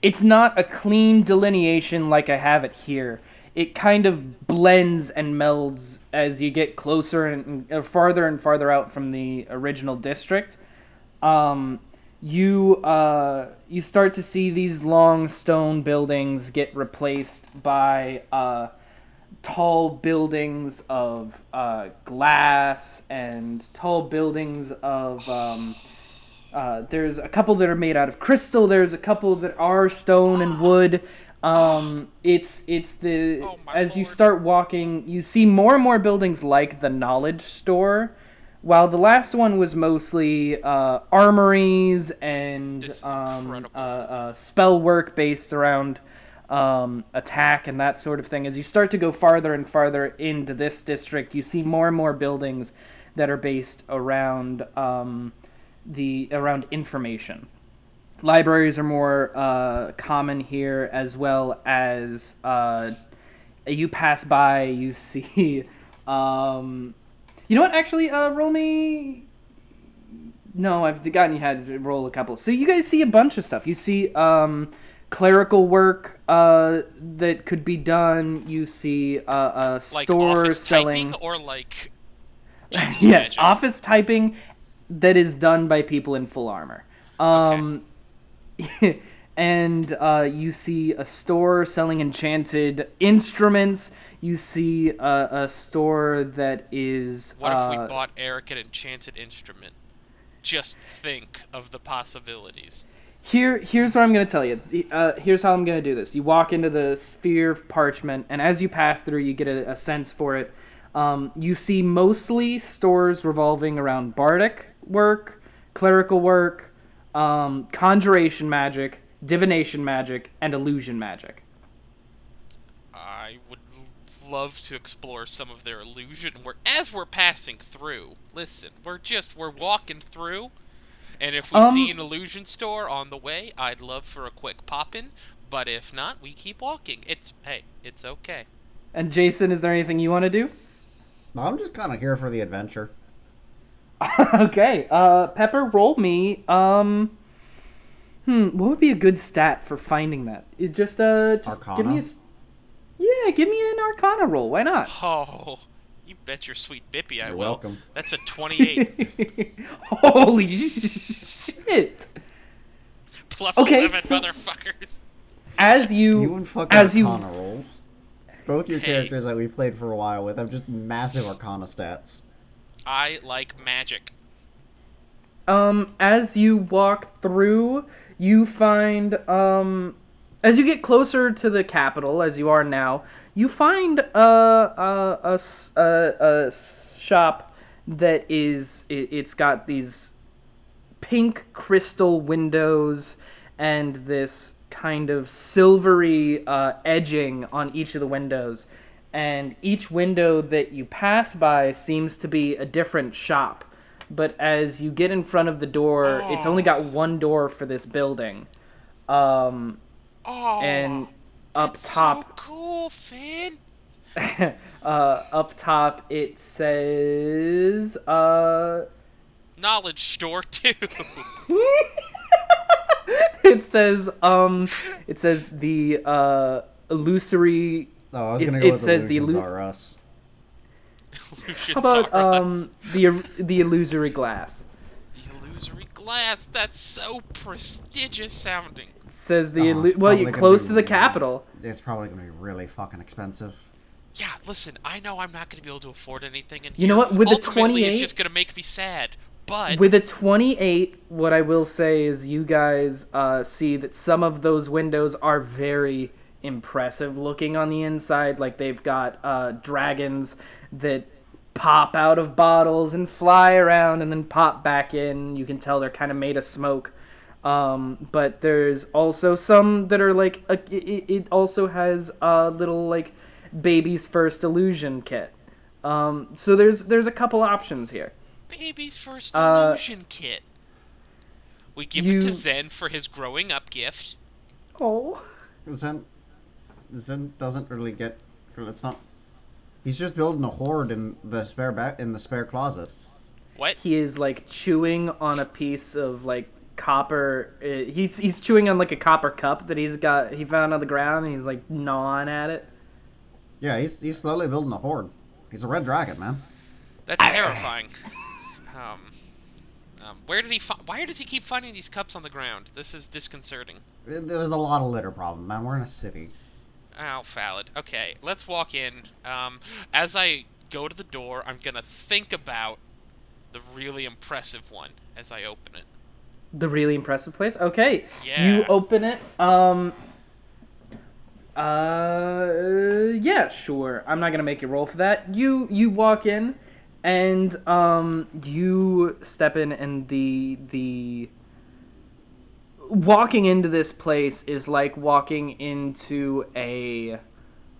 It's not a clean delineation like I have it here. It kind of blends and melds as you get closer and farther and farther out from the original district. You start to see these long stone buildings get replaced by tall buildings of glass and tall buildings of There's a couple that are made out of crystal. There's a couple that are stone and wood. It's the Oh, my as you lord. start walking, you see more and more buildings like the knowledge store. While the last one was mostly armories and This is incredible. spell work based around attack and that sort of thing. As you start to go farther and farther into this district, you see more and more buildings that are based around around information. Libraries are more common here, as well as you pass by, you see. You know what? Actually, roll me. No, I've forgotten you had to roll a couple. So you guys see a bunch of stuff. You see clerical work that could be done. You see a Like store office selling. typing or like Jesus Yes, magic? office typing that is done by people in full armor. And you see a store selling enchanted instruments. You see a store that is. What if we bought Eric an enchanted instrument? Just think of the possibilities. Here's what I'm going to tell you. Here's how I'm going to do this. You walk into the sphere of parchment, and as you pass through, you get a sense for it. You see mostly stores revolving around bardic work, clerical work, conjuration magic, divination magic, and illusion magic. I would love to explore some of their illusion. As we're passing through, listen, we're walking through, and if we see an illusion store on the way, I'd love for a quick pop-in. But if not, we keep walking. It's okay. And Jason, is there anything you want to do? I'm just kind of here for the adventure. Okay, Pepper, roll me. What would be a good stat for finding that? Just Arcana? give me give me an Arcana roll. Why not? Oh, you bet your sweet bippy I You're will. welcome. That's a 28 Holy shit! plus Okay, 11 so- motherfuckers. As You and fucking as you Arcana rolls. Both your Hey. characters that we've played for a while with have just massive Arcana stats. I like magic. as you walk through, you find as you get closer to the capital, as you are now, you find a shop that it's got these pink crystal windows and this kind of silvery edging on each of the windows. And each window that you pass by seems to be a different shop. But as you get in front of the door, it's only got one door for this building. And up that's top, so cool, Finn. up top, it says, Knowledge store too. it says the illusory. Oh, I was gonna It go with says the Illusions illu- Are Us. Illusions How about are us. the illusory glass? The illusory glass. That's so prestigious sounding. It says Oh, it's well, probably you're gonna close be- to the capital. It's probably gonna be really fucking expensive. Yeah, listen, I know I'm not going to be able to afford anything in here. You know what? With the Ultimately, it's 28 just going to make me sad. But With a 28, what I will say is you guys see that some of those windows are very impressive looking on the inside. Like they've got dragons that pop out of bottles and fly around and then pop back in. You can tell they're kind of made of smoke. But there's also some that are like, it also has a little like baby's first illusion kit. So there's a couple options here. baby's first illusion kit. We give it you- to Zen for his growing up gift. Oh. Zen doesn't really get. It's not. He's just building a hoard in the spare closet. What? He is like chewing on a piece of like copper. He's chewing on like a copper cup that he found on the ground, and he's like gnawing at it. Yeah, he's slowly building a hoard. He's a red dragon, man. That's terrifying. Where did he? Why does he keep finding these cups on the ground? This is disconcerting. There's a lot of litter problem, man. We're in a city. Oh, valid. Okay, let's walk in. As I go to the door, I'm gonna think about the really impressive one as I open it. The really impressive place? Okay. Yeah. You open it. Yeah, sure. I'm not gonna make you roll for that. You walk in, and you step in, and the walking into this place is like walking into a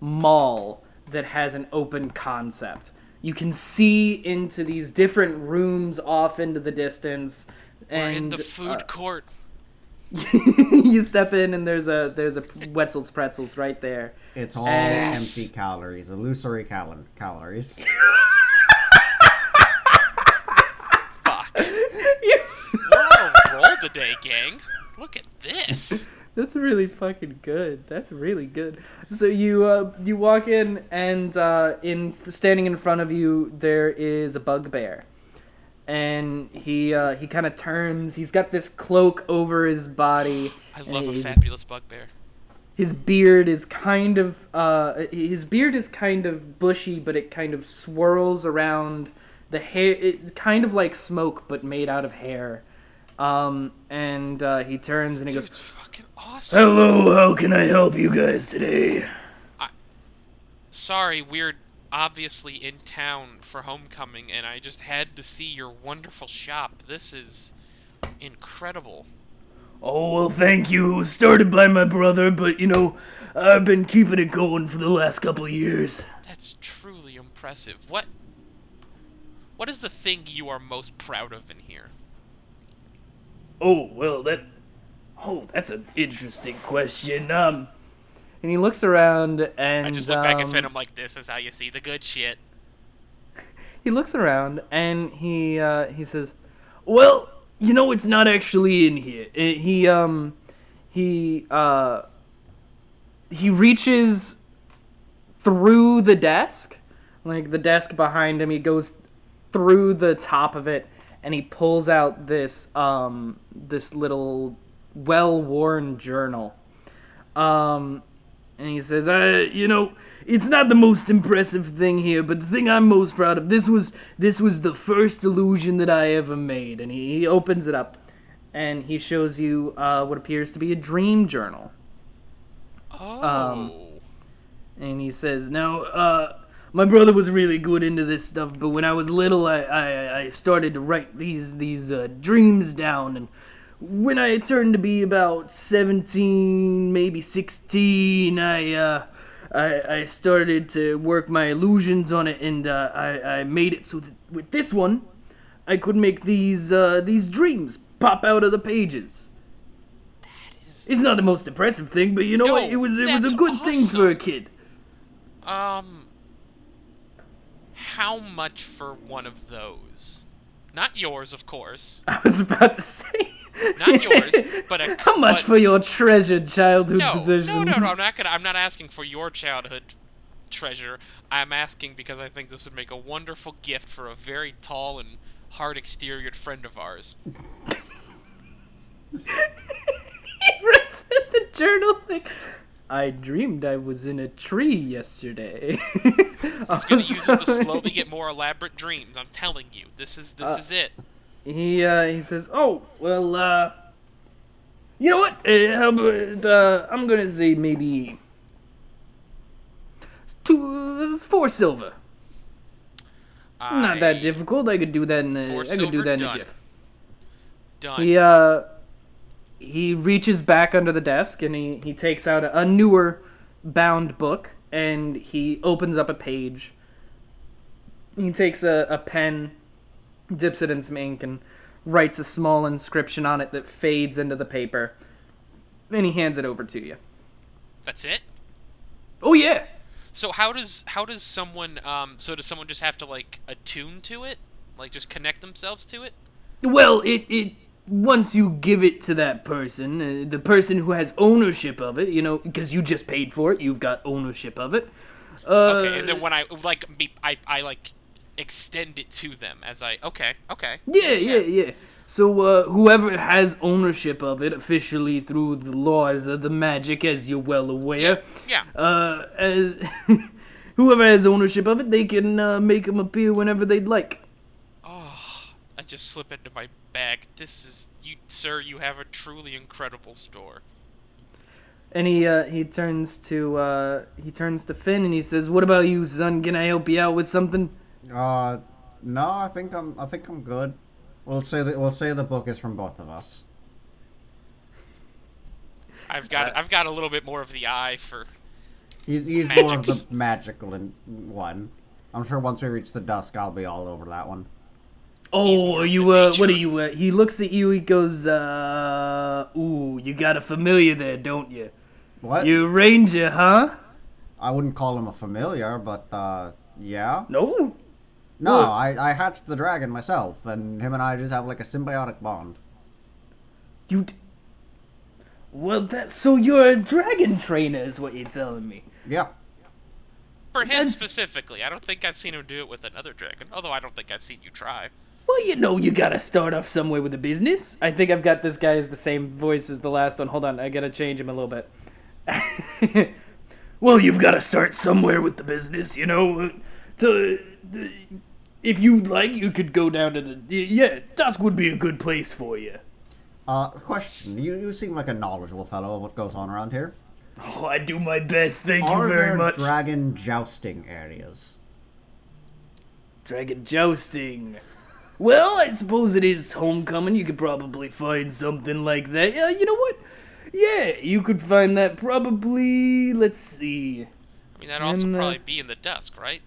mall that has an open concept. You can see into these different rooms off into the distance. We're And in the food court. you step in and there's a Wetzel's Pretzels right there. It's all Yes. empty calories, illusory calories. Fuck. We're on a roll today, gang. Look at this. That's really fucking good. That's really good. So you walk in, and standing in front of you there is a bugbear, and he kind of turns. He's got this cloak over his body. I love a and fabulous bugbear. his beard is kind of bushy, but it kind of swirls around the hair. It kind of like smoke, but made out of hair. And he turns and he Dude, goes, it's fucking awesome. "Hello, how can I help you guys today?" Sorry, we're obviously in town for homecoming, and I just had to see your wonderful shop. This is incredible. "Oh, well, thank you. It was started by my brother, but, I've been keeping it going for the last couple of years." That's truly impressive. What is the thing you are most proud of in here? "Oh, well, that's an interesting question. And he looks around and I just look back at Finn, I'm like, this is how you see the good shit. he looks around and he says, "Well, it's not actually in here." He reaches through the desk, like the desk behind him. He goes through the top of it, and he pulls out this little well-worn journal. And he says, it's not the most impressive thing here, but the thing I'm most proud of, this was the first illusion that I ever made." And he opens it up, and he shows you what appears to be a dream journal. Oh. And he says, "Now, my brother was really good into this stuff, but when I was little, I started to write these dreams down, and when I turned to be about 17, maybe 16, I started to work my illusions on it, and I made it so that with this one, I could make these dreams pop out of the pages. It's not the most impressive thing, but No, it was that's a good thing for a awesome. kid." How much for one of those? Not yours, of course. I was about to say. Not yours, but How much for your treasured childhood possessions? No. I'm not asking for your childhood treasure. I'm asking because I think this would make a wonderful gift for a very tall and hard-exteriored friend of ours. He writes in the journal thing, "I dreamed I was in a tree yesterday." He's gonna use it to slowly get more elaborate dreams. I'm telling you, this is it. He says, "Oh, well, you know what? How about, I'm gonna say maybe 4 silver. Not that difficult. I could do that in a, 4 I could do silver, that in a done. jiff." Done. He reaches back under the desk and he takes out a newer bound book, and he opens up a page. He takes a pen, dips it in some ink, and writes a small inscription on it that fades into the paper. Then he hands it over to you. That's it? "Oh yeah." So how does someone does someone just have to like attune to it? Like just connect themselves to it? Well, it once you give it to that person, the person who has ownership of it, because you just paid for it, you've got ownership of it. Okay, and then when I extend it to them as okay. Yeah. So whoever has ownership of it officially through the laws of the magic, as you're well aware, Yeah. Whoever has ownership of it, they can make them appear whenever they'd like. Oh, just slip into my bag. This is you, sir. You have a truly incredible store. And he turns to Finn and he says, "What about you, son? Can I help you out with something?" No, I think I'm good. We'll say the book is from both of us. I've got a little bit more of the eye for. He's more of the magical one. I'm sure once we reach the dusk, I'll be all over that one. Oh, are you, what are you, he looks at you, he goes, ooh, you got a familiar there, don't you? What? You a ranger, huh? I wouldn't call him a familiar, but, yeah. No? No, What? I hatched the dragon myself, and him and I just have, like, a symbiotic bond. Well, so you're a dragon trainer is what you're telling me. Yeah. For him That's- specifically, I don't think I've seen him do it with another dragon. Although I don't think I've seen you try. Well, you gotta start off somewhere with a business. I think I've got this guy as the same voice as the last one. Hold on, I gotta change him a little bit. Well, you've gotta start somewhere with the business, if you'd like, you could go down to Dusk would be a good place for you. Question. You seem like a knowledgeable fellow of what goes on around here. Oh, I do my best, thank you Are very there much. dragon jousting areas? Dragon jousting. Well, I suppose it is homecoming. You could probably find something like that. Yeah, you know what? Yeah, you could find that probably. Let's see. I mean, that'd also probably be in the dusk, right?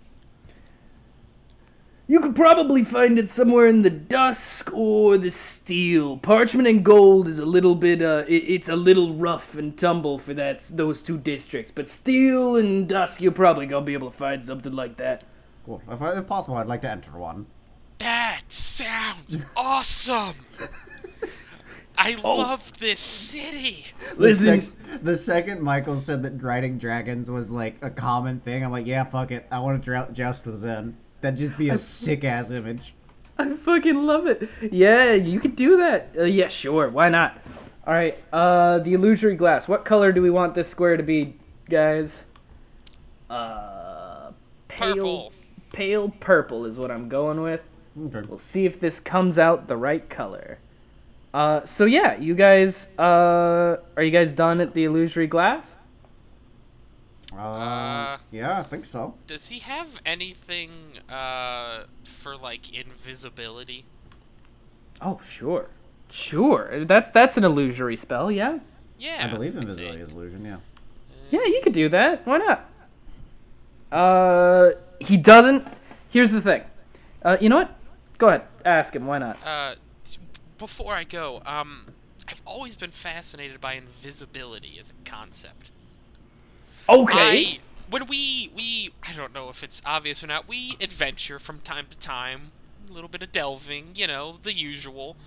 You could probably find it somewhere in the Dusk or the Steel. Parchment and Gold is a little bit, it's a little rough and tumble for those two districts. But Steel and Dusk, you're probably gonna be able to find something like that. Cool. If possible, I'd like to enter one. That sounds awesome! I love this city! Listen, The second Michael said that riding dragons was like a common thing, I'm like, yeah, fuck it. I want to joust with Zen. That'd just be a sick-ass image. I fucking love it. Yeah, you could do that. Yeah, sure. Why not? All right. The illusory glass. What color do we want this square to be, guys? Purple. Pale purple is what I'm going with. Okay. We'll see if this comes out the right color. So yeah, you guys, are you guys done at the illusory glass? Yeah, I think so. Does he have anything, for, like, invisibility? Oh, sure. Sure. That's an illusory spell, yeah? Yeah. I believe think. invisibility is illusion, yeah. Yeah, you could do that. Why not? He doesn't. Here's the thing. You know what? Go ahead. Ask him. Why not? Before I go, I've always been fascinated by invisibility as a concept. Okay. When we I don't know if it's obvious or not, we adventure from time to time, a little bit of delving, the usual.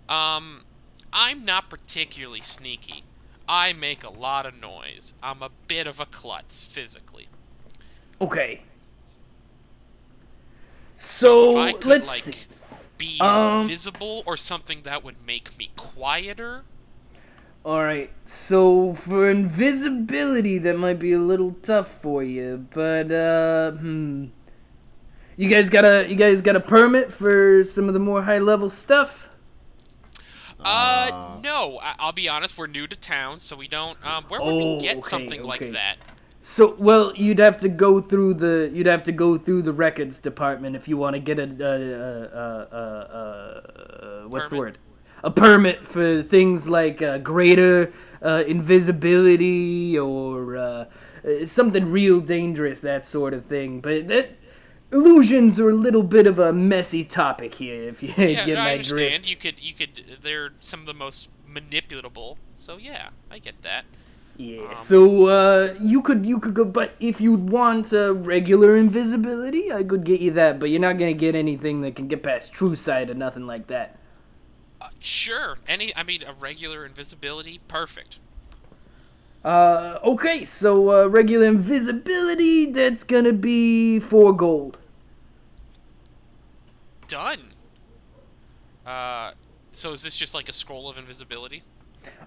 I'm not particularly sneaky. I make a lot of noise. I'm a bit of a klutz, physically. Okay. So If I could, let's like, see. be invisible or something that would make me quieter. All right. So for invisibility, that might be a little tough for you, but You guys got a permit for some of the more high level stuff? No. I'll be honest. We're new to town, so we don't. Where would we get something like that? So, well, you'd have to go through the records department if you want to get what's the word? A permit for things like greater invisibility or something real dangerous, that sort of thing. But illusions are a little bit of a messy topic here, if you get I my understand. drift. You could. They're some of the most manipulatable. So yeah, I get that. Yeah, so you could go, but if you want regular invisibility, I could get you that, but you're not gonna get anything that can get past true sight or nothing like that. Sure. A regular invisibility, perfect. Okay, so regular invisibility, that's gonna be 4 gold. Done. So is this just like a scroll of invisibility?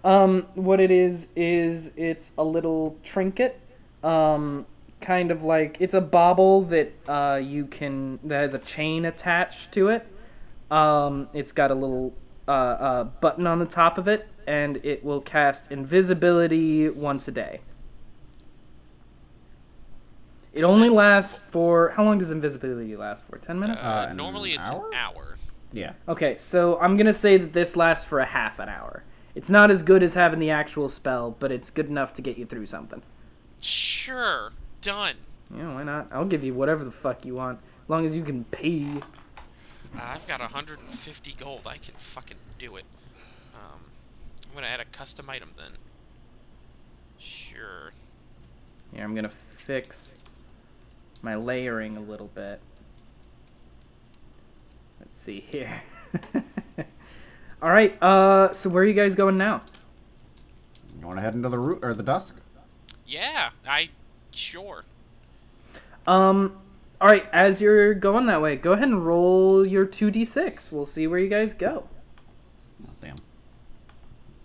What it is it's a little trinket, kind of like, it's a bauble that that has a chain attached to it. It's got a little button on the top of it, and it will cast invisibility once a day. It only lasts for... How long does invisibility last for? 10 minutes? Normally it's hour? an hour. Yeah. Okay, so I'm going to say that this lasts for a half an hour. It's not as good as having the actual spell, but it's good enough to get you through something. Sure. Done. Yeah, why not? I'll give you whatever the fuck you want, as long as you can pay. I've got 150 gold. I can fucking do it. I'm gonna add a custom item then. Sure. Here, I'm going to fix my layering a little bit. Let's see here. All right, so where are you guys going now? You want to head into the root or the dusk? Yeah, sure. All right, as you're going that way, go ahead and roll your 2d6. We'll see where you guys go. Oh, damn.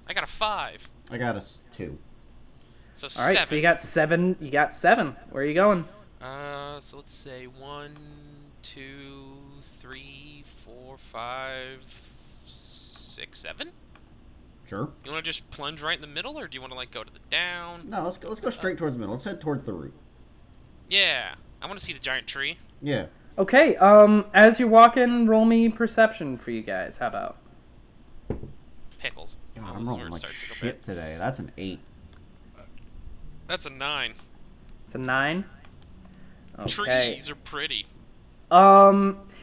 I got a 5. I got a 2. So All right, 7. so you got 7. You got 7. Where are you going? So let's say 1, 2, 3, 4, 5, 6, 7. Sure. You want to just plunge right in the middle, or do you want to like go to the down? No, let's go straight towards the middle. Let's head towards the root. Yeah, I want to see the giant tree. Yeah. Okay, as you're walking, roll me perception for you guys. How about? Pickles. God, Oh, I'm this is where rolling it like starts to go shit bad. today. That's an 8. That's a 9. It's a 9. Okay. Trees are pretty.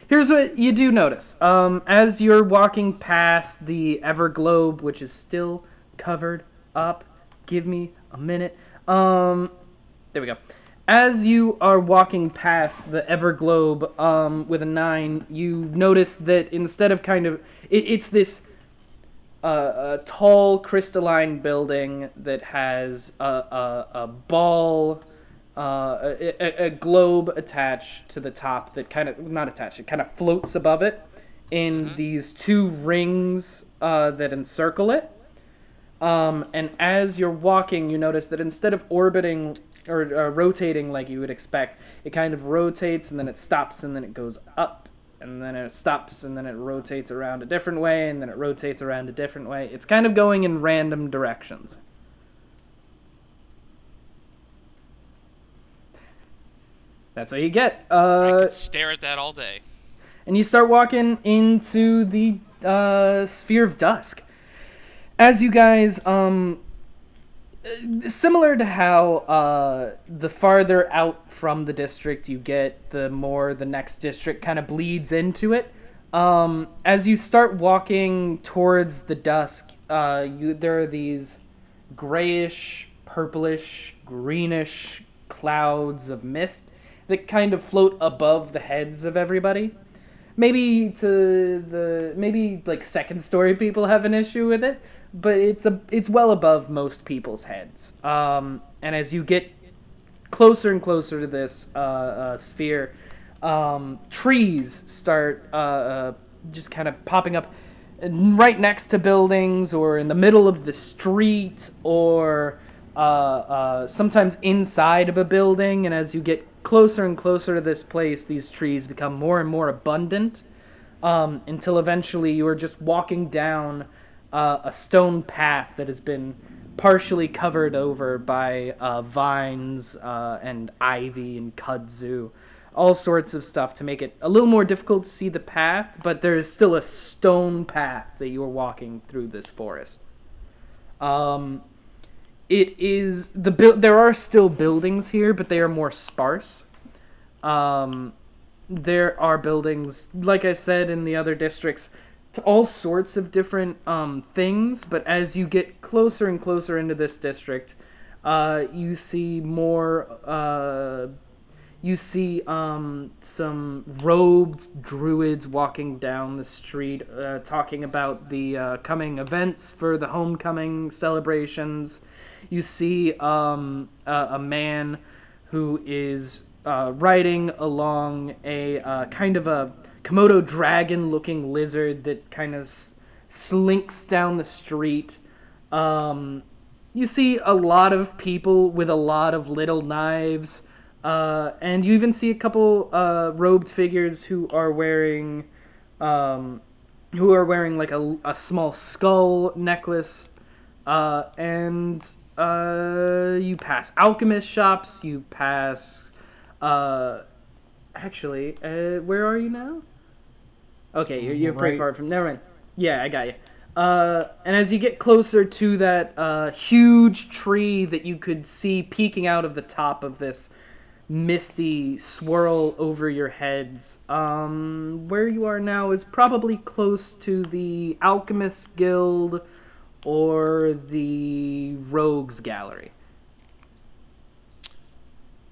Here's what you do notice. As you're walking past the Everglobe, which is still covered up. Give me a minute. There we go. As you are walking past the Everglobe, with a 9, you notice that instead of it's this a tall crystalline building that has a ball, a globe attached to the top that it kind of floats above it in these 2 rings that encircle it. And as you're walking, you notice that instead of orbiting or rotating like you would expect, it kind of rotates and then it stops and then it goes up and then it stops and then it rotates around a different way and then it rotates around a different way. It's kind of going in random directions. That's what you get. I could stare at that all day. And you start walking into the Sphere of Dusk. As you guys, similar to how the farther out from the district you get, the more the next district kind of bleeds into it. As you start walking towards the dusk, there are these grayish, purplish, greenish clouds of mist that kind of float above the heads of everybody. Maybe like second story people have an issue with it, but it's well above most people's heads. And as you get closer and closer to this sphere, trees start just kind of popping up right next to buildings or in the middle of the street or sometimes inside of a building. And as you get closer and closer to this place, these trees become more and more abundant until eventually you are just walking down a stone path that has been partially covered over by vines and ivy and kudzu, all sorts of stuff to make it a little more difficult to see the path, but there is still a stone path that you are walking through this forest. It is there are still buildings here, but they are more sparse. There are buildings, like I said, in the other districts, to all sorts of different things. But as you get closer and closer into this district, you see more. You see some robed druids walking down the street, talking about the coming events for the homecoming celebrations. You see a man who is riding along a kind of a Komodo dragon-looking lizard that kind of slinks down the street. You see a lot of people with a lot of little knives. And you even see a couple robed figures who are wearing who are wearing like a small skull necklace, and you pass alchemist shops. You pass. Actually, where are you now? Okay, you're pretty Right. far from. Never mind. Yeah, I got you. And as you get closer to that huge tree that you could see peeking out of the top of this misty swirl over your heads, where you are now is probably close to the Alchemist Guild or the Rogues Gallery.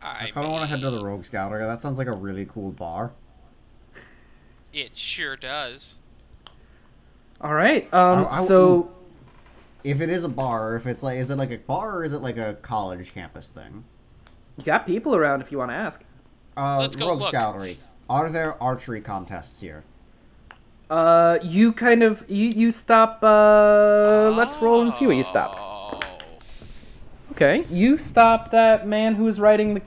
I kind of want to head to the Rogues Gallery. That sounds like a really cool bar. It sure does. All right. Ooh. If it is a bar, if it's like, is it like a bar or is it like a college campus thing? You got people around if you want to ask. Let's go Rogues look. Gallery. Are there archery contests here? You kind of you stop. Let's roll and see what you stopped. Oh. Okay, you stop that man who was riding the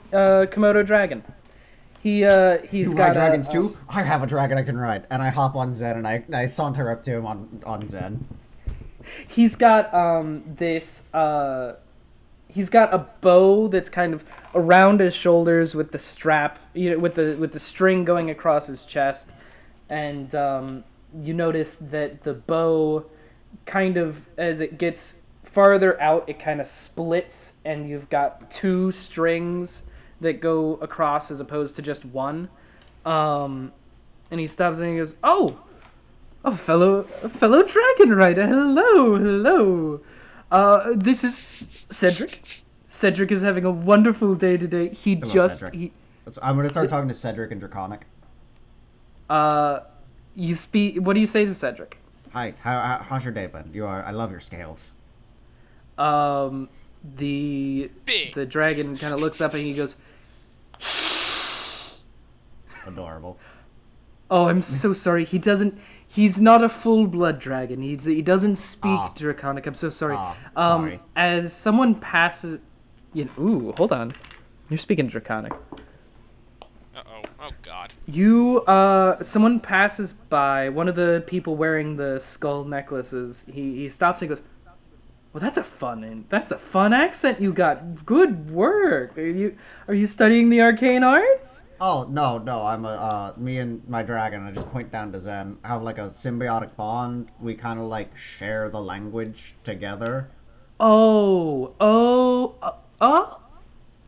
Komodo dragon. He's You got ride dragons too? I have a dragon I can ride. And I hop on Zen and I saunter up to him on Zen. He's got this. He's got a bow that's kind of around his shoulders with the strap, with the string going across his chest, and you notice that the bow, kind of as it gets farther out, it kind of splits, and you've got two strings that go across as opposed to just one. And he stops and he goes, "Oh, a fellow dragon rider. Hello. This is Cedric. Cedric is having a wonderful day today. Hello, Cedric. I'm going to start talking to Cedric in Draconic. You speak. What do you say to Cedric? Hi, how's your day been? I love your scales. The Big. dragon kind of looks up and he goes, Adorable. "Oh, I'm so sorry. He's not a full blood dragon. He doesn't speak Draconic. I'm so sorry. Sorry. As someone passes, ooh, hold on. You're speaking Draconic. Uh-oh. Oh, God. Someone passes by, one of the people wearing the skull necklaces. He stops and goes, "Well, that's a fun accent you got. Good work. Are you studying the arcane arts?" Oh, no, I'm me and my dragon, I just point down to Zen, have like a symbiotic bond. We kind of like share the language together. Oh,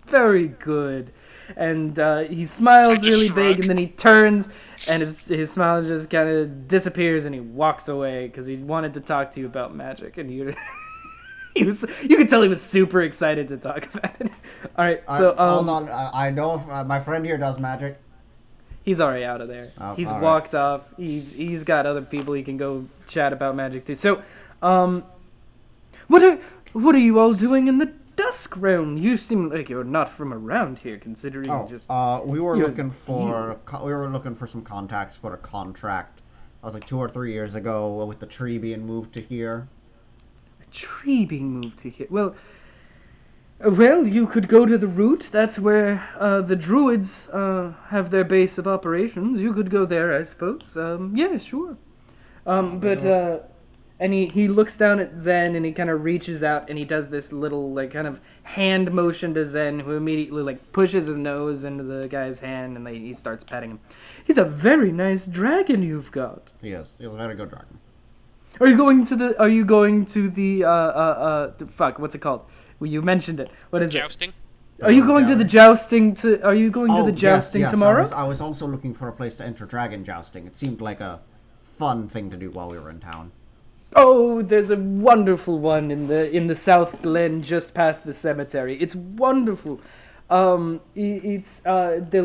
very good. And he smiles I just really big, shrug. and then he turns, and his smile just kind of disappears, and he walks away because he wanted to talk to you about magic, and you could tell he was super excited to talk about it. All right, so hold on, I know if my friend here does magic. he's already out of there. Oh, He's all right. walked off. He's got other people he can go chat about magic to. So, what are you all doing in the Dusk Realm? You seem like you're not from around here, considering just. We were you're- looking for some contacts for a contract. That was like 2 or 3 years ago with the tree being moved to here. Tree being moved to here. Well, you could go to the root. That's where the druids have their base of operations. You could go there, I suppose. Yeah, sure. And he looks down at Zen and he kind of reaches out and he does this little like kind of hand motion to Zen, who immediately like pushes his nose into the guy's hand and he starts petting him. He's a very nice dragon you've got. He is a very good dragon. Are you going to the fuck, what's it called? Well, you mentioned it. What is Jousting? it? Are you going to the jousting are you going to the jousting yes. tomorrow? I was also looking for a place to enter dragon jousting. It seemed like a fun thing to do while we were in town. Oh, there's a wonderful one in the South Glen just past the cemetery. It's wonderful. They'll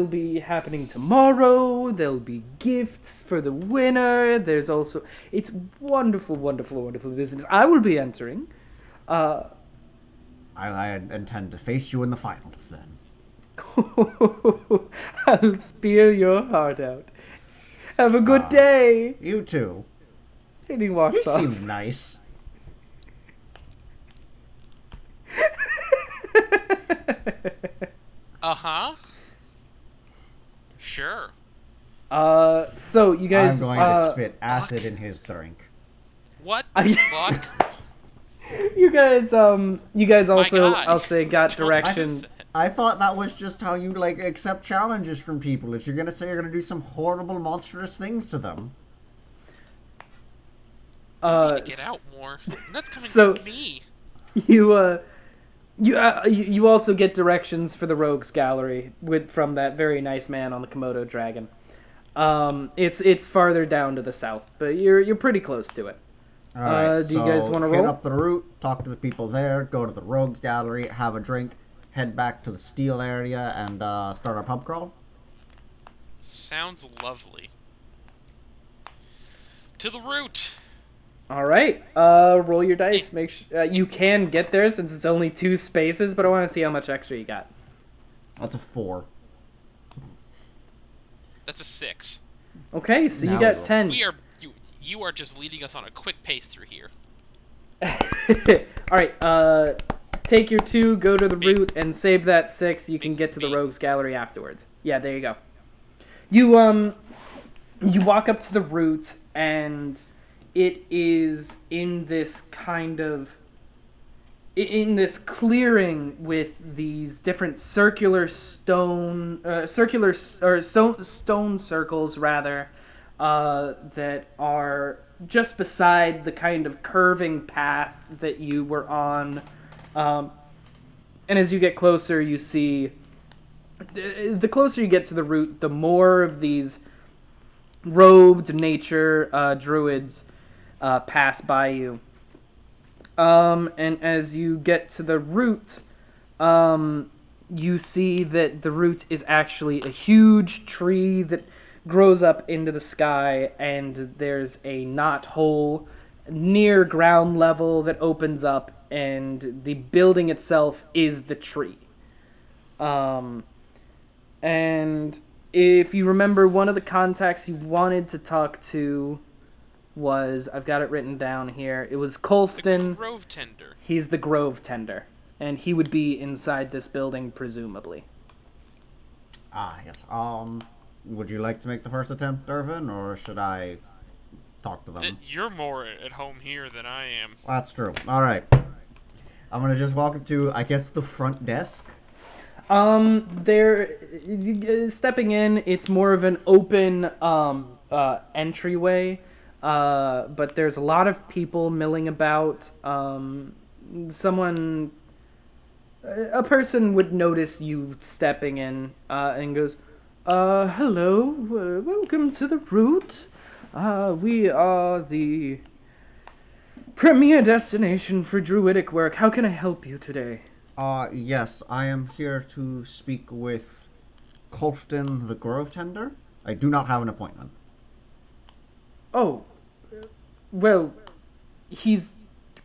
be happening tomorrow. There'll be gifts for the winner. There's also it's wonderful business. I will be entering. I intend to face you in the finals then. I'll spear your heart out. Have a good day. You too. And he You walks off. seem nice. Uh-huh. Sure. So you guys. I'm going to spit acid in his drink. What the fuck? You guys also, God. I'll say, got Don't directions. I thought that was just how you, like, accept challenges from people. If you're gonna say you're gonna do some horrible, monstrous things to them. I need to get out more. And that's coming so- from me. You also get directions for the Rogues Gallery from that very nice man on the Komodo dragon. It's farther down to the south, but you're pretty close to it. Alright, do you guys wanna hit roll? up the route, talk to the people there, go to the Rogues Gallery, have a drink, head back to the steel area, and start our pub crawl? Sounds lovely. To the root. All right, roll your dice. Make sure you can get there since it's only 2 spaces, but I want to see how much extra you got. That's a 4. That's a 6. Okay, so Now you got roll. 10. You are just leading us on a quick pace through here. All right, take your 2, go to the Big- route, and save that 6. You can get to the big. Rogues Gallery afterwards. Yeah, there you go. You walk up to the route, and it is in this kind of clearing with these different stone circles rather, that are just beside the kind of curving path that you were on. And as you get closer, you see, the closer you get to the route, the more of these robed nature druids pass by you. And as you get to the root, you see that the root is actually a huge tree that grows up into the sky, and there's a knot hole near ground level that opens up, and the building itself is the tree. And if you remember, one of the contacts you wanted to talk to was, I've got it written down here, it was The Colfton. Grove Tender. He's the Grove Tender, and he would be inside this building, presumably. Ah, yes. Would you like to make the first attempt, Irvin, or should I talk to them? You're more at home here than I am. That's true. Alright. I'm gonna just walk up to, I guess, the front desk. Stepping in, it's more of an open entryway, but there's a lot of people milling about. A person would notice you stepping in and goes, hello, welcome to the route. We are the premier destination for druidic work. How can I help you today? Yes, I am here to speak with Colfton the Grove Tender. I do not have an appointment. Oh, well, he's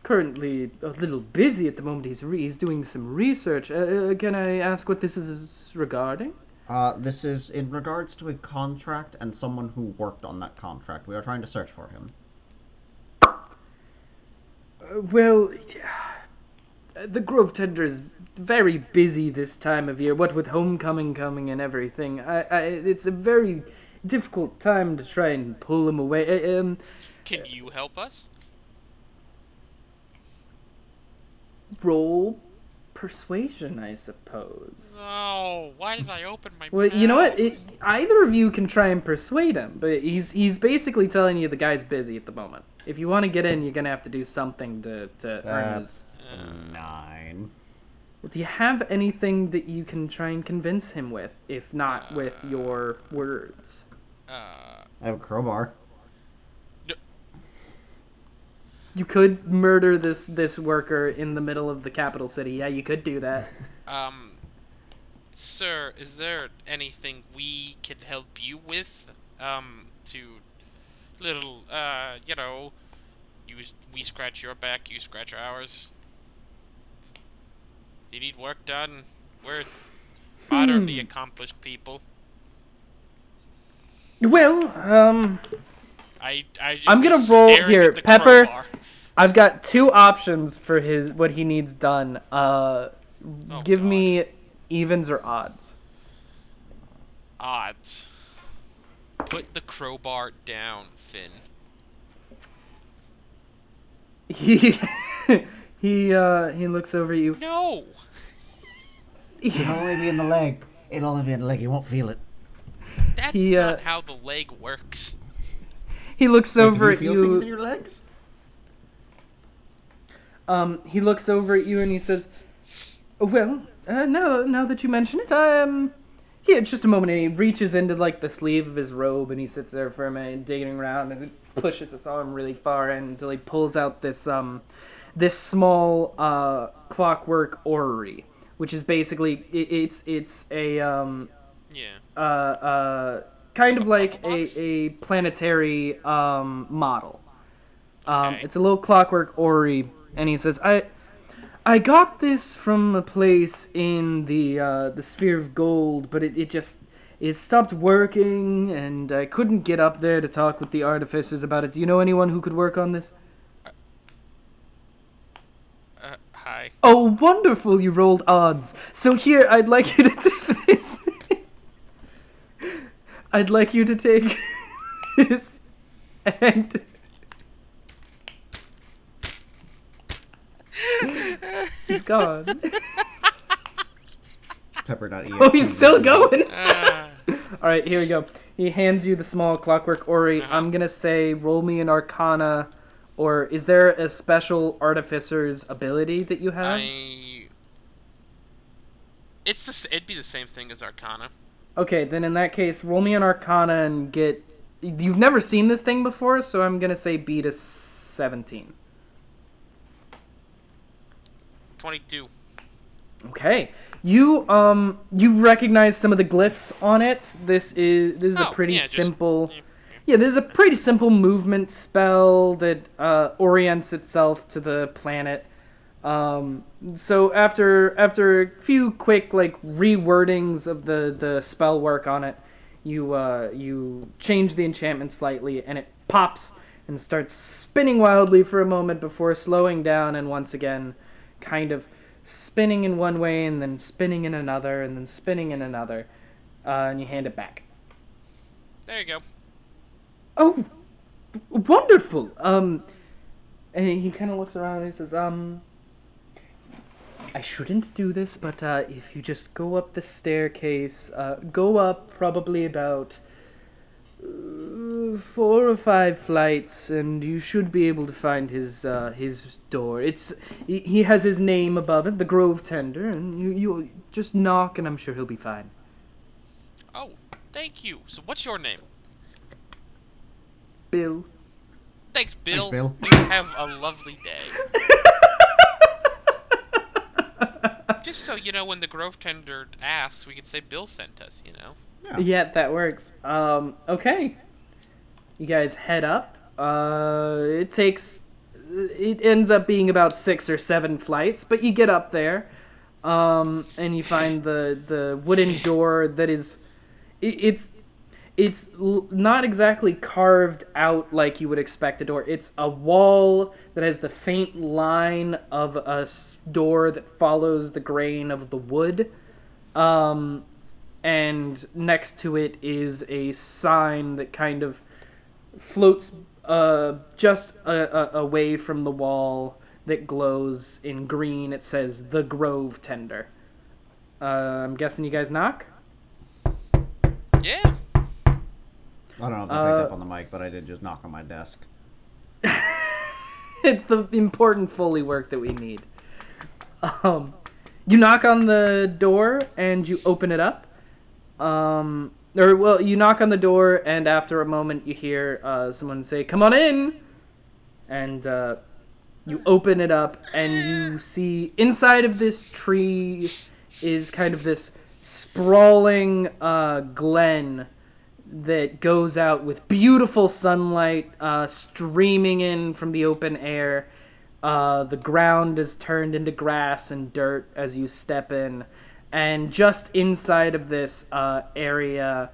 currently a little busy at the moment. He's doing some research. Can I ask what this is regarding? This is in regards to a contract and someone who worked on that contract. We are trying to search for him. Well, the Grove Tender is very busy this time of year, what with homecoming coming and everything. It's a very difficult time to try and pull him away. Can you help us? Roll persuasion, I suppose. Oh, why did I open my Well, mouth? you know what? Either of you can try and persuade him, but he's basically telling you the guy's busy at the moment. If you want to get in, you're gonna have to do something to earn his. That's 9. Well, do you have anything that you can try and convince him with, if not with your words? I have a crowbar. You could murder this worker in the middle of the capital city. Yeah, you could do that. Sir, is there anything we can help you with? To little, we scratch your back, you scratch ours. Do you need work done? We're moderately accomplished people. Well, I'm gonna just roll staring here, at the Pepper. crowbar. I've got 2 options for what he needs done. Give God. me evens or odds. Odds. Put the crowbar down, Finn. He he looks over at you. No! It'll only be in the leg. It'll only be in the leg. You won't feel it. That's He, not how the leg works. He looks over Can at you feel things in your legs? He looks over at you and he says, "Well, now that you mention it, here, just a moment." And he reaches into like the sleeve of his robe and he sits there for a minute, digging around, and pushes his arm really far in until he pulls out this small clockwork orrery, which is basically it's a kind of like a planetary model. Okay. It's a little clockwork orrery, and he says, I got this from a place in the sphere of gold, but it stopped working, and I couldn't get up there to talk with the artificers about it. Do you know anyone who could work on this?" Hi. "Oh, wonderful! You rolled odds. So here, I'd like you to take this. I'd like you to take this and." He's gone. Pepper.exe. Oh, he's still going. All right, here we go. He hands you the small clockwork orrery. I'm gonna say, roll me an Arcana, or is there a special artificer's ability that you have? It'd be the same thing as Arcana. Okay, then in that case, roll me an Arcana and get. You've never seen this thing before, so I'm gonna say beat a 17. 22. Okay. You recognize some of the glyphs on it. This is a pretty simple. Yeah, this is a pretty simple movement spell that orients itself to the planet. So after a few quick like rewordings of the spell work on it, you change the enchantment slightly, and it pops and starts spinning wildly for a moment before slowing down and once again kind of spinning in one way and then spinning in another and then spinning in another, and you hand it back. There you go. Oh, wonderful. And he kind of looks around and he says, I shouldn't do this, but if you just go up the staircase, go up probably about 4 or 5 flights, and you should be able to find his door. He has his name above it, the Grove Tender, and you just knock, and I'm sure he'll be fine. Oh, thank you. So what's your name? Bill. Thanks, Bill. Thanks, Bill. You have a lovely day. Just so you know, when the Grove Tender asks, we could say Bill sent us, you know? Yeah, that works. Okay. You guys head up. It ends up being about 6 or 7 flights, but you get up there, and you find the wooden door that is, it's not exactly carved out like you would expect a door. It's a wall that has the faint line of a door that follows the grain of the wood. And next to it is a sign that kind of floats just away from the wall that glows in green. It says, "The Grove Tender." I'm guessing you guys knock? Yeah. I don't know if they picked up on the mic, but I did just knock on my desk. It's the important Foley work that we need. You knock on the door and you open it up. You knock on the door, and after a moment you hear someone say, "Come on in!" And you open it up, and you see inside of this tree is kind of this sprawling glen that goes out with beautiful sunlight streaming in from the open air. The ground is turned into grass and dirt as you step in. And just inside of this area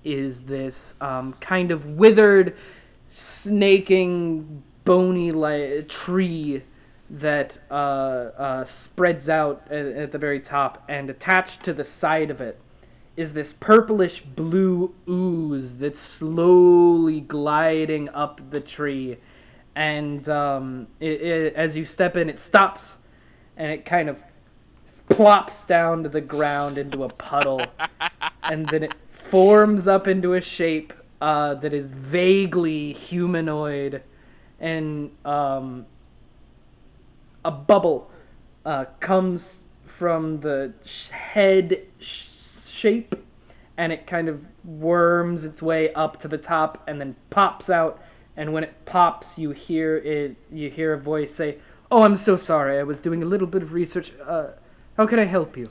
is this kind of withered, snaking, bony tree that spreads out at the very top. And attached to the side of it is this purplish blue ooze that's slowly gliding up the tree. And as you step in, it stops, and it kind of plops down to the ground into a puddle, and then it forms up into a shape that is vaguely humanoid, and a bubble comes from the head shape, and it kind of worms its way up to the top and then pops out. And when it pops, you hear a voice say, "Oh, I'm so sorry. I was doing a little bit of research. How can I help you?"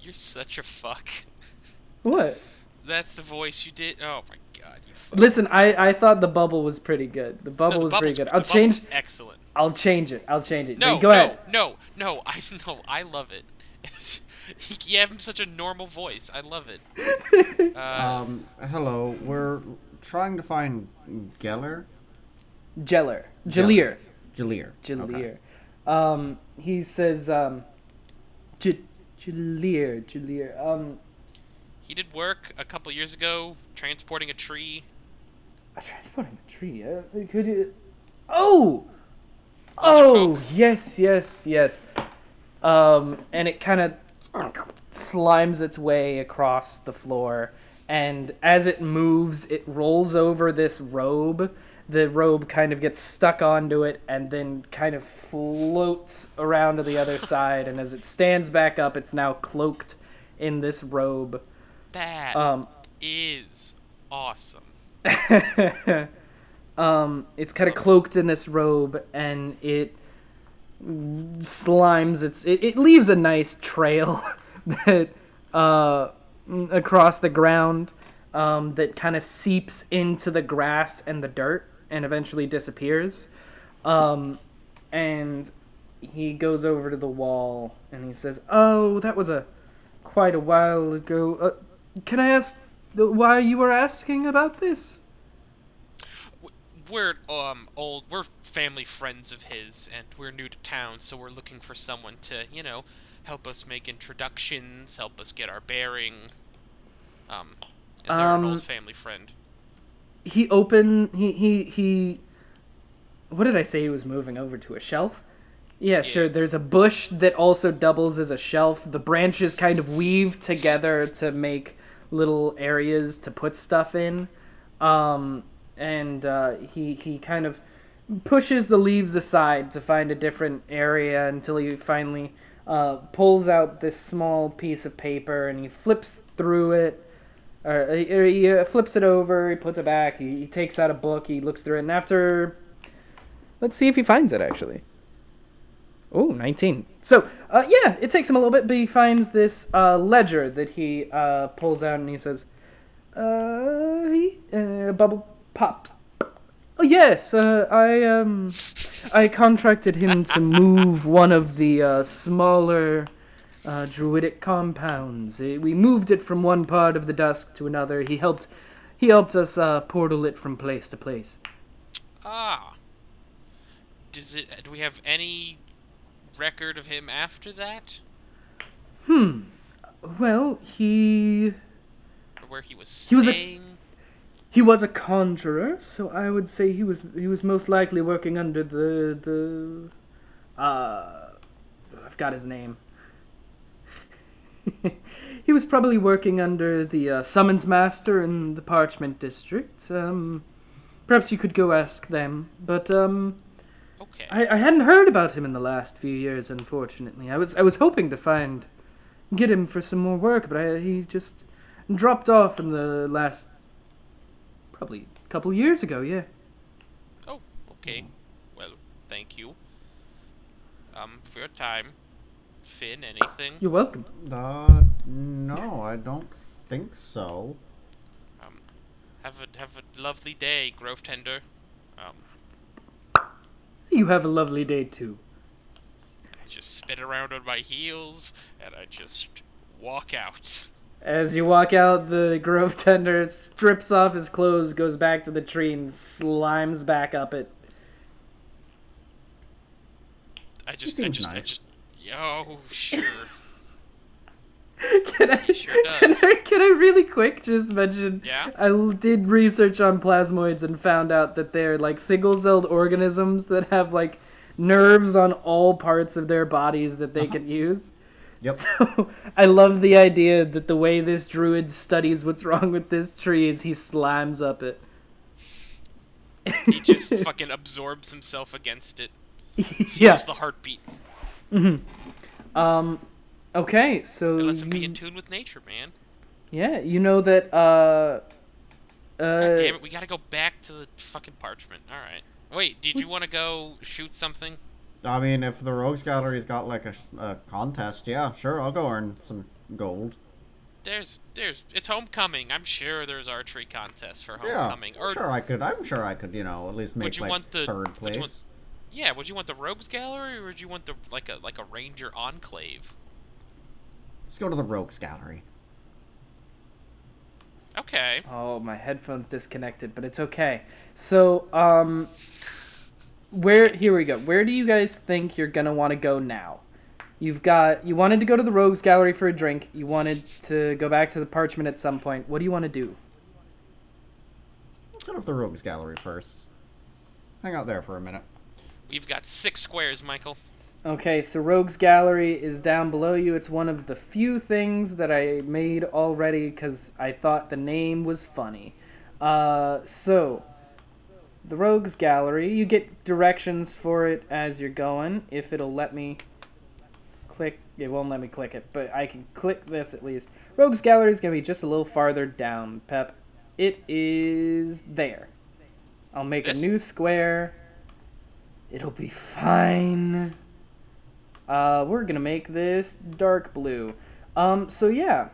You're such a fuck. What? That's the voice you did. Oh my god, you fuck. Listen, I thought the bubble was pretty good. The bubble was pretty good. I'll change. Excellent. I'll change it. No, Go ahead. No. I love it. You have such a normal voice. I love it. Hello. We're trying to find Geller. Jeller. Jalir. Jalir. Okay. He says, Jalir. He did work a couple years ago transporting a tree. Transporting a tree? Could you... Oh! Lizard folk. Yes. And it kind of slimes its way across the floor, and as it moves, it rolls over this robe. The robe kind of gets stuck onto it and then kind of floats around to the other side, and as it stands back up, it's now cloaked in this robe. That is awesome. It's kind of cloaked in this robe, and it slimes it leaves a nice trail that across the ground that kind of seeps into the grass and the dirt and eventually disappears. And he goes over to the wall and he says, "Oh, that was quite a while ago. Can I ask why you were asking about this?" We're old. We're family friends of his, and we're new to town, so we're looking for someone to, help us make introductions, help us get our bearing. And they're an old family friend. He what did I say? He was moving over to a shelf? Yeah, sure. There's a bush that also doubles as a shelf. The branches kind of weave together to make little areas to put stuff in. And he kind of pushes the leaves aside to find a different area until he finally pulls out this small piece of paper, and he flips through it. Or he flips it over, he puts it back, he takes out a book, he looks through it, and after... Let's see if he finds it, actually. Oh, 19. So, it takes him a little bit, but he finds this ledger that he pulls out, and he says, bubble pops. "Oh, yes, I contracted him to move one of the smaller druidic compounds. We moved it from one part of the dusk to another. He helped us portal it from place to place." Ah. Do we have any record of him after that? Well, Or where he was staying? He was a conjurer, so I would say he was most likely working under the I've got his name. He was probably working under the summons master in the Parchment District. Perhaps you could go ask them, but Okay. I hadn't heard about him in the last few years, unfortunately. I was hoping to get him for some more work, but he just dropped off in the last, probably a couple years ago, yeah. Oh, okay. Well, thank you. For your time. Finn, anything? You're welcome. No, I don't think so. Have a lovely day, Grove Tender. You have a lovely day, too. I just spin around on my heels, and I just walk out. As you walk out, the Grove Tender strips off his clothes, goes back to the tree, and slimes back up it. Seems nice. Yo, sure. Can I, He sure does. can I really quick just mention? Yeah? I did research on plasmoids and found out that they're like single-celled organisms that have like nerves on all parts of their bodies that they can use. Yep. So I love the idea that the way this druid studies what's wrong with this tree is he slams up it. He just fucking absorbs himself against it. Feels Yeah. the heartbeat. Okay, so It lets him be in tune with nature, man. yeah, you know that God damn it, we gotta go back to the fucking parchment. Alright. Wait, did you want to go shoot something? I mean, if the Rogues Gallery's got like a contest, yeah, sure, I'll go earn some gold. It's homecoming. I'm sure there's archery contests for Yeah, homecoming. I'm sure I could, you know, at least make you like want the- third would you place. Yeah, would you want the Rogues Gallery or would you want the like a Ranger Enclave? Let's go to the Rogues Gallery. Okay. Oh, my headphones disconnected, but it's okay. So, here we go. Where do you guys think you're gonna want to go now? You wanted to go to the Rogues Gallery for a drink. You wanted to go back to the Parchment at some point. What do you want to do? Let's go to the Rogues Gallery first. Hang out there for a minute. We've got 6 squares, Michael. Okay, so Rogues Gallery is down below you. It's one of the few things that I made already because I thought the name was funny. So, the Rogues Gallery, you get directions for it as you're going. If it'll let me click, it won't let me click it, but I can click this at least. Rogues Gallery is going to be just a little farther down, Pep. It is there. I'll make This? a new square. It'll be fine. We're gonna make this dark blue. So yeah.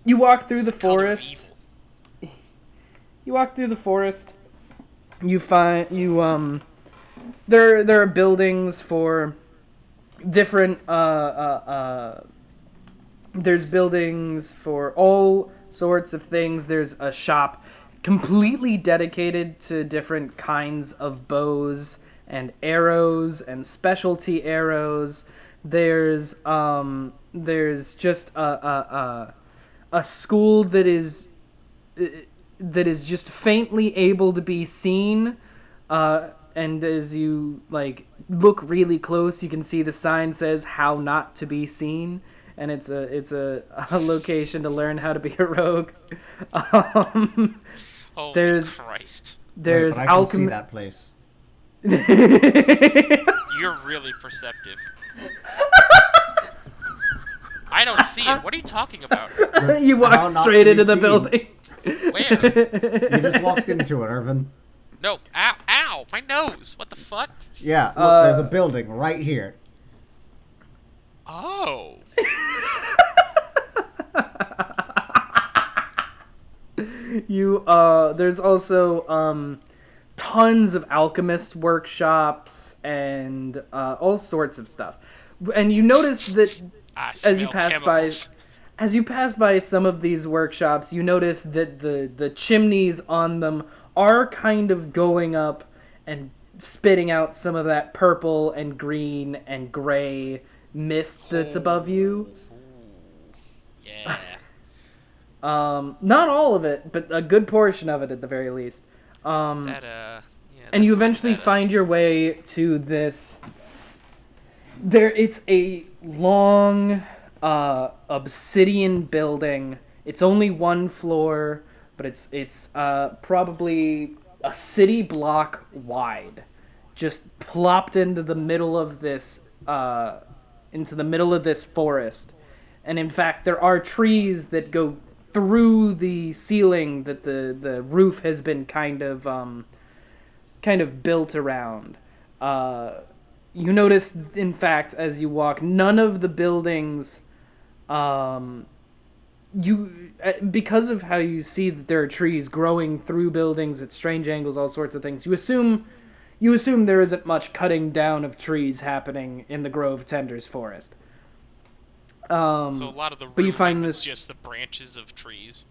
You walk through the Color of forest. evil. You walk through the forest. You find there are buildings for different there's buildings for all sorts of things. There's a shop completely dedicated to different kinds of bows and arrows and specialty arrows. There's just a school that is just faintly able to be seen, and as you like look really close, you can see the sign says "How Not to Be Seen," and it's a location to learn how to be a rogue. Holy There's- Christ. There's Right, but I can see alchemy. that place. You're really perceptive. I don't see it. What are you talking about? You How walk not straight to be into the seen. building. Where? You just walked into it, Irvin. No. Ow! Ow! My nose! What the fuck? Yeah, look, there's a building right here. Oh. There's also tons of alchemist workshops and all sorts of stuff. And you notice that I as you smell pass chemicals. as you pass by some of these workshops, you notice that the chimneys on them are kind of going up and spitting out some of that purple and green and gray mist that's above you. Yeah. Not all of it, but a good portion of it at the very least. That And that's you like eventually that, find your way to this. It's a long obsidian building. It's only one floor, but it's probably a city block wide, just plopped into the middle of this forest. And in fact, there are trees that go through the ceiling that the roof has been kind of built around. You notice, in fact, as you walk, none of the buildings, because of how you see that there are trees growing through buildings at strange angles, all sorts of things, you assume there isn't much cutting down of trees happening in the Grove Tenders forest. So a lot of the but you find roofing is this- just the branches of trees.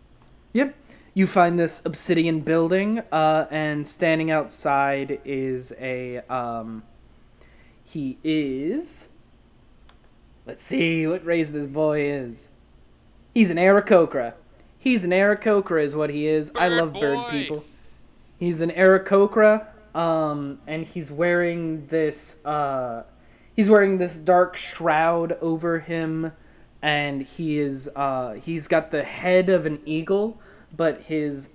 Yep. You find this obsidian building, and standing outside is a, he is, Let's see what race this boy is. He's an Aarakocra. He's an Aarakocra is what he is. I Bird love bird boy. people. He's an Aarakocra, and he's wearing this dark shroud over him, and he's got the head of an eagle, but he's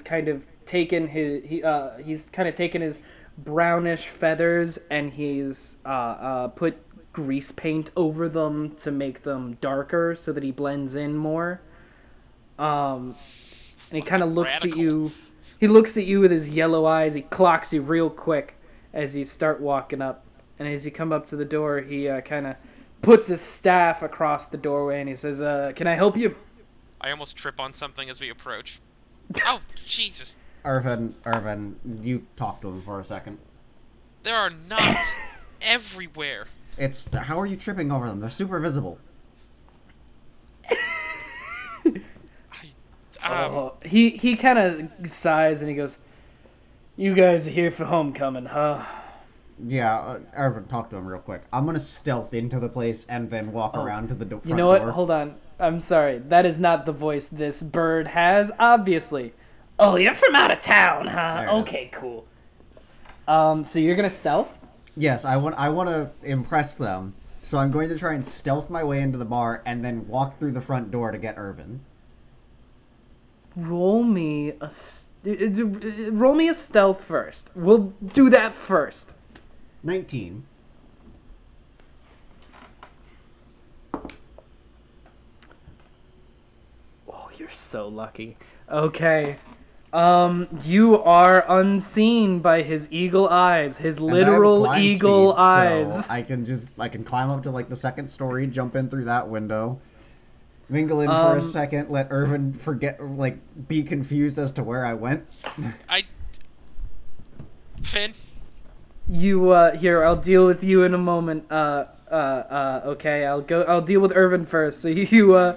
kind of taken his brownish feathers and he's put grease paint over them to make them darker so that he blends in more. And he kind of looks Radical. at you. He looks at you with his yellow eyes. He clocks you real quick as you start walking up. And as you come up to the door, he kind of puts his staff across the doorway and he says, "Can I help you?" I almost trip on something as we approach. Oh, Jesus. Irvin, you talk to him for a second. There are nuts everywhere. How are you tripping over them? They're super visible. He kind of sighs and he goes, "You guys are here for homecoming, huh?" Yeah, Irvin, talk to him real quick. I'm gonna stealth into the place and then walk around to the front door. You know what? Hold on. I'm sorry. That is not the voice this bird has, obviously. Oh, you're from out of town, huh? Okay, cool. So you're gonna stealth? Yes, I want to impress them. So I'm going to try and stealth my way into the bar and then walk through the front door to get Irvin. Roll me a stealth first. We'll do that first. 19. Oh, you're so lucky. Okay. You are unseen by his eagle eyes, his literal eagle eyes. So I can climb up to like the second story, jump in through that window, mingle in for a second, let Irvin be confused as to where I went. Finn? You, here, I'll deal with you in a moment. Okay, I'll deal with Irvin first. So you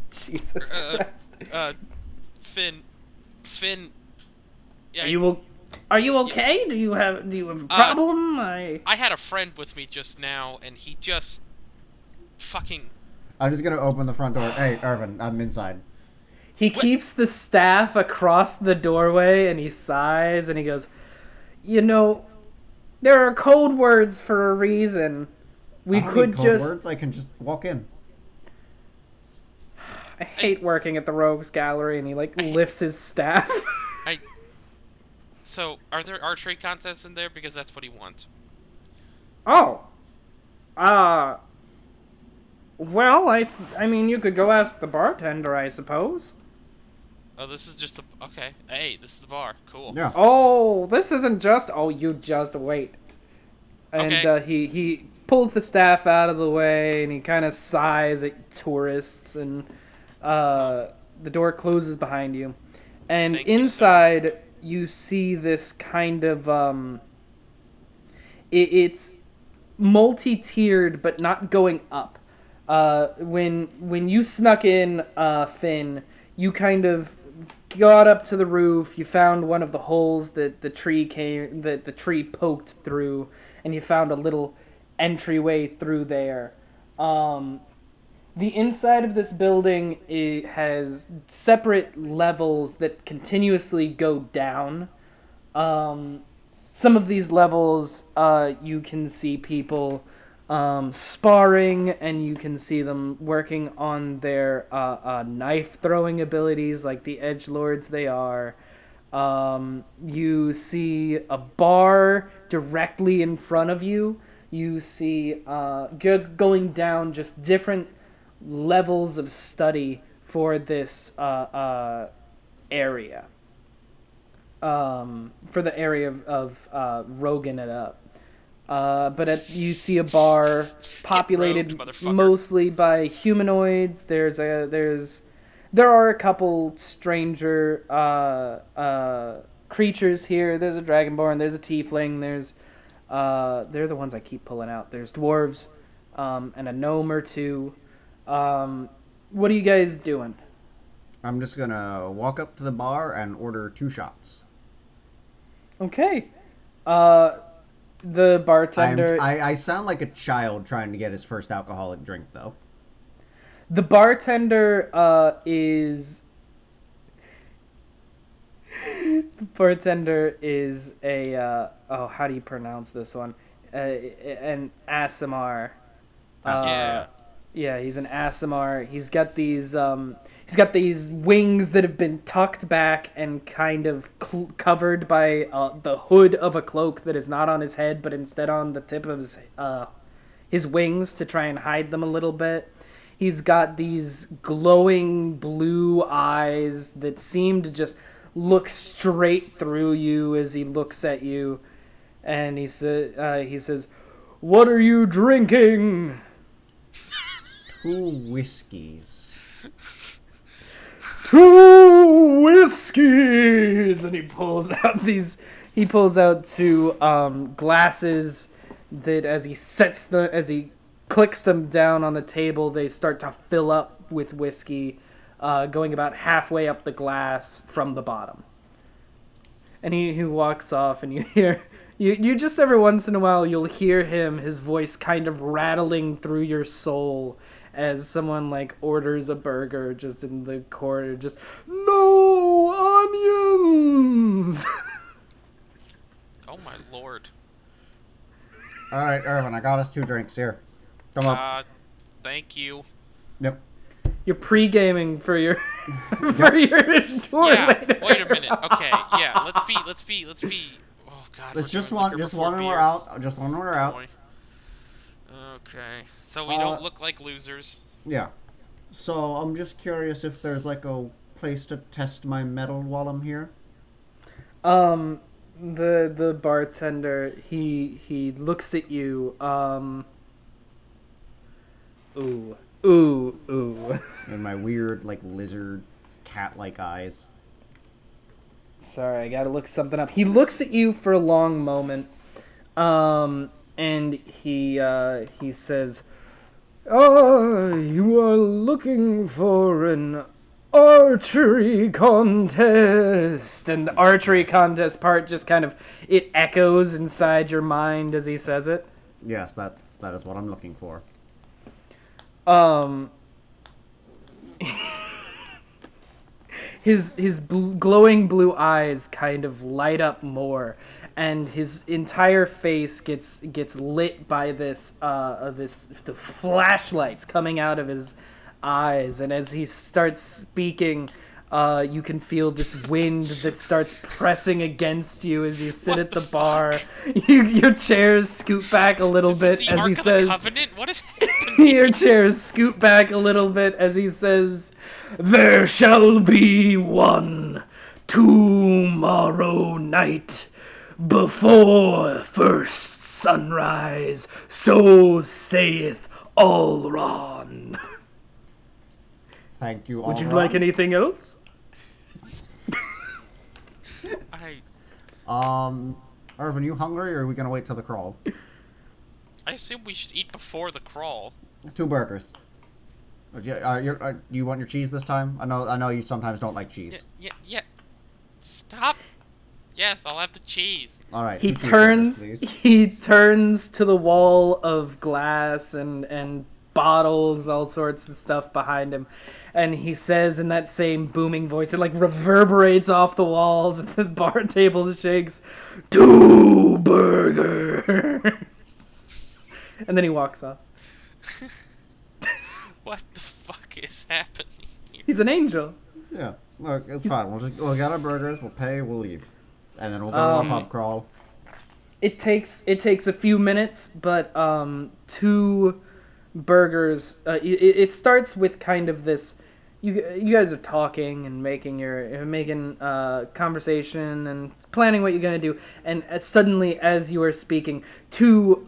Jesus Christ. Finn. Yeah, Are you okay? Do you have a problem? I had a friend with me just now, and he just fucking. I'm just gonna open the front door. Hey, Irvin, I'm inside. He keeps the staff across the doorway, and he sighs, and he goes, "You know, there are code words for a reason. I don't need code words. I can just walk in." I hate working at the Rogues Gallery, and he lifts his staff. So, are there archery contests in there? Because that's what he wants. Oh. Well, I mean, you could go ask the bartender, I suppose. Oh, this is just the... Okay. Hey, this is the bar. Cool. Yeah. Oh, this isn't just... Oh, you just wait. And Okay. He pulls the staff out of the way, and he kind of sighs at tourists, and the door closes behind you. And Thank you, inside, you see this kind of... It's multi-tiered, but not going up. When you snuck in, Finn, you kind of got up to the roof. You found one of the holes that the tree poked through, and you found a little entryway through there. The inside of this building, it has separate levels that continuously go down. Some of these levels, you can see people sparring, and you can see them working on their knife throwing abilities like the edgelords they are. You see a bar directly in front of you. You see going down just different levels of study for this area. For the area of Rogan it up. But you see a bar populated mostly by humanoids. There are a couple stranger creatures here. There's a dragonborn. There's a tiefling. They're the ones I keep pulling out. There's dwarves, and a gnome or two. What are you guys doing? I'm just gonna walk up to the bar and order 2 shots. Okay. The bartender. I sound like a child trying to get his first alcoholic drink, though. The bartender is. The bartender is a. How do you pronounce this one? An ASMR. Yeah. Yeah, he's an ASMR. He's got these wings that have been tucked back and kind of covered by the hood of a cloak that is not on his head, but instead on the tip of his wings to try and hide them a little bit. He's got these glowing blue eyes that seem to just look straight through you as he looks at you, and he says, "What are you drinking?" 2 whiskeys. 2 whiskeys, and he pulls out 2 glasses that as he clicks them down on the table, they start to fill up with whiskey, going about halfway up the glass from the bottom. And he walks off, and you hear you just every once in a while you'll hear his voice kind of rattling through your soul as someone like orders a burger just in the corner, just no onions. Oh my lord. All right, Irvin, I got us 2 drinks here. Come up. Thank you. Yep. You're pre-gaming for your for your tour later. Wait a minute. Okay, yeah, let's be. Oh god. Let's we're just doing one, liquor just before one when beer. we're out. Just one when we're out. Boy. Okay, so we don't look like losers. Yeah. So I'm just curious if there's like a place to test my metal while I'm here. The bartender, he looks at you. Ooh. In my weird like lizard cat-like eyes. Sorry, I gotta look something up. He looks at you for a long moment, and he says, "Oh, you are looking for an archery contest." And the archery contest part just kind of, it echoes inside your mind as he says it. Yes, that is what I'm looking for. His glowing blue eyes kind of light up more, and his entire face gets lit by the flashlights coming out of his eyes. And as he starts speaking, you can feel this wind that starts pressing against you as you sit What at the the bar. Your chairs scoot back a little bit The as Ark he of the says. Covenant? What is happening? Your chairs scoot back a little bit as he says, "There shall be one tomorrow night before first sunrise, so saith Allron." Thank you. Would you Alron. like anything else? Irvin, you hungry, or are we gonna wait till the crawl? I assume we should eat before the crawl. 2 burgers. You want your cheese this time? I know you sometimes don't like cheese. Yeah. Stop. Yes, I'll have the cheese. All right. He 2 cheeseburgers, please. he turns to the wall of glass and bottles, all sorts of stuff behind him, and he says in that same booming voice, it like reverberates off the walls, and the bar table shakes, "2 burgers." And then he walks off. What the fuck is happening here? He's an angel. Yeah. Look, it's fine. We'll get our burgers. We'll pay. We'll leave, and then we'll go to our pub crawl. It takes a few minutes, but 2 burgers. It starts with kind of this. You guys are talking and making conversation and planning what you're gonna do, and suddenly, as you are speaking, 2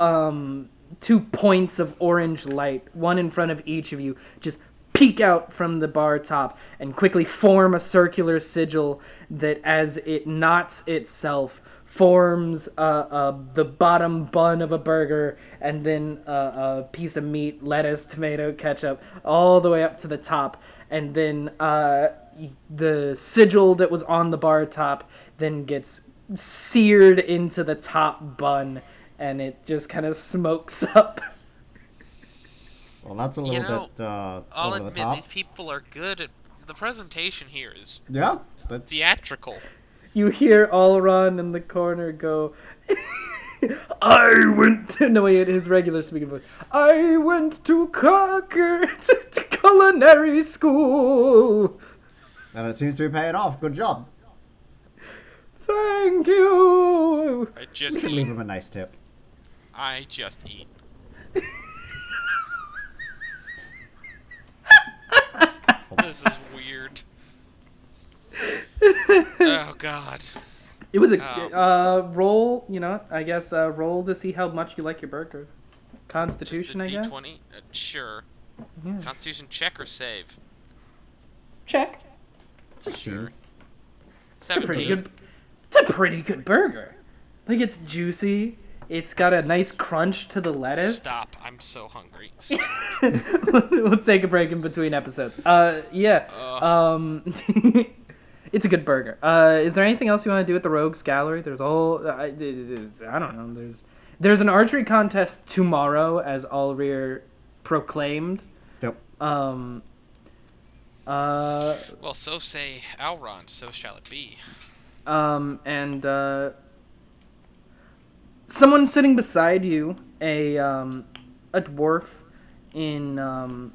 points of orange light, one in front of each of you, just peek out from the bar top and quickly form a circular sigil that, as it knots itself, forms the bottom bun of a burger, and then a piece of meat, lettuce, tomato, ketchup, all the way up to the top. And then the sigil that was on the bar top then gets seared into the top bun, and it just kind of smokes up. Well, that's a little bit I'll over the admit top. these people are good at the presentation here is Yeah, that's theatrical. You hear Allron in the corner go, I went to... No, wait, his regular speaking voice. I went to to culinary school. and it seems to be paying off. Good job. Thank you. I You just should eat. leave him a nice tip. I just eat. This is weird. Oh God. It was a roll, I guess roll to see how much you like your burger. Constitution, I Just a guess. D20. Sure. Yeah. Constitution check or save. Check. 16. Sure. It's a pretty 17. good. It's a pretty good burger. Like it's juicy. It's got a nice crunch to the lettuce. Stop! I'm so hungry. We'll take a break in between episodes. Yeah. It's a good burger. Is there anything else you want to do at the Rogues Gallery? There's a whole. I don't know. There's an archery contest tomorrow, as Alrir proclaimed. Yep. Well, so say Elrond, so shall it be. And someone sitting beside you, a dwarf in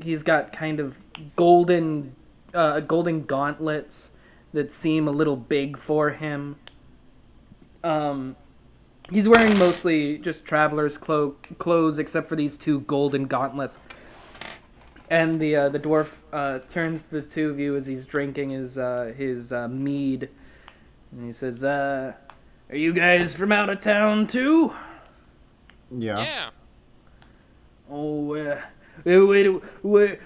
he's got kind of golden gauntlets that seem a little big for him. He's wearing mostly just traveler's clothes except for these two golden gauntlets. And the dwarf turns to the two of you as he's drinking his mead, and he says, "Are you guys from out of town too?" Yeah. Oh,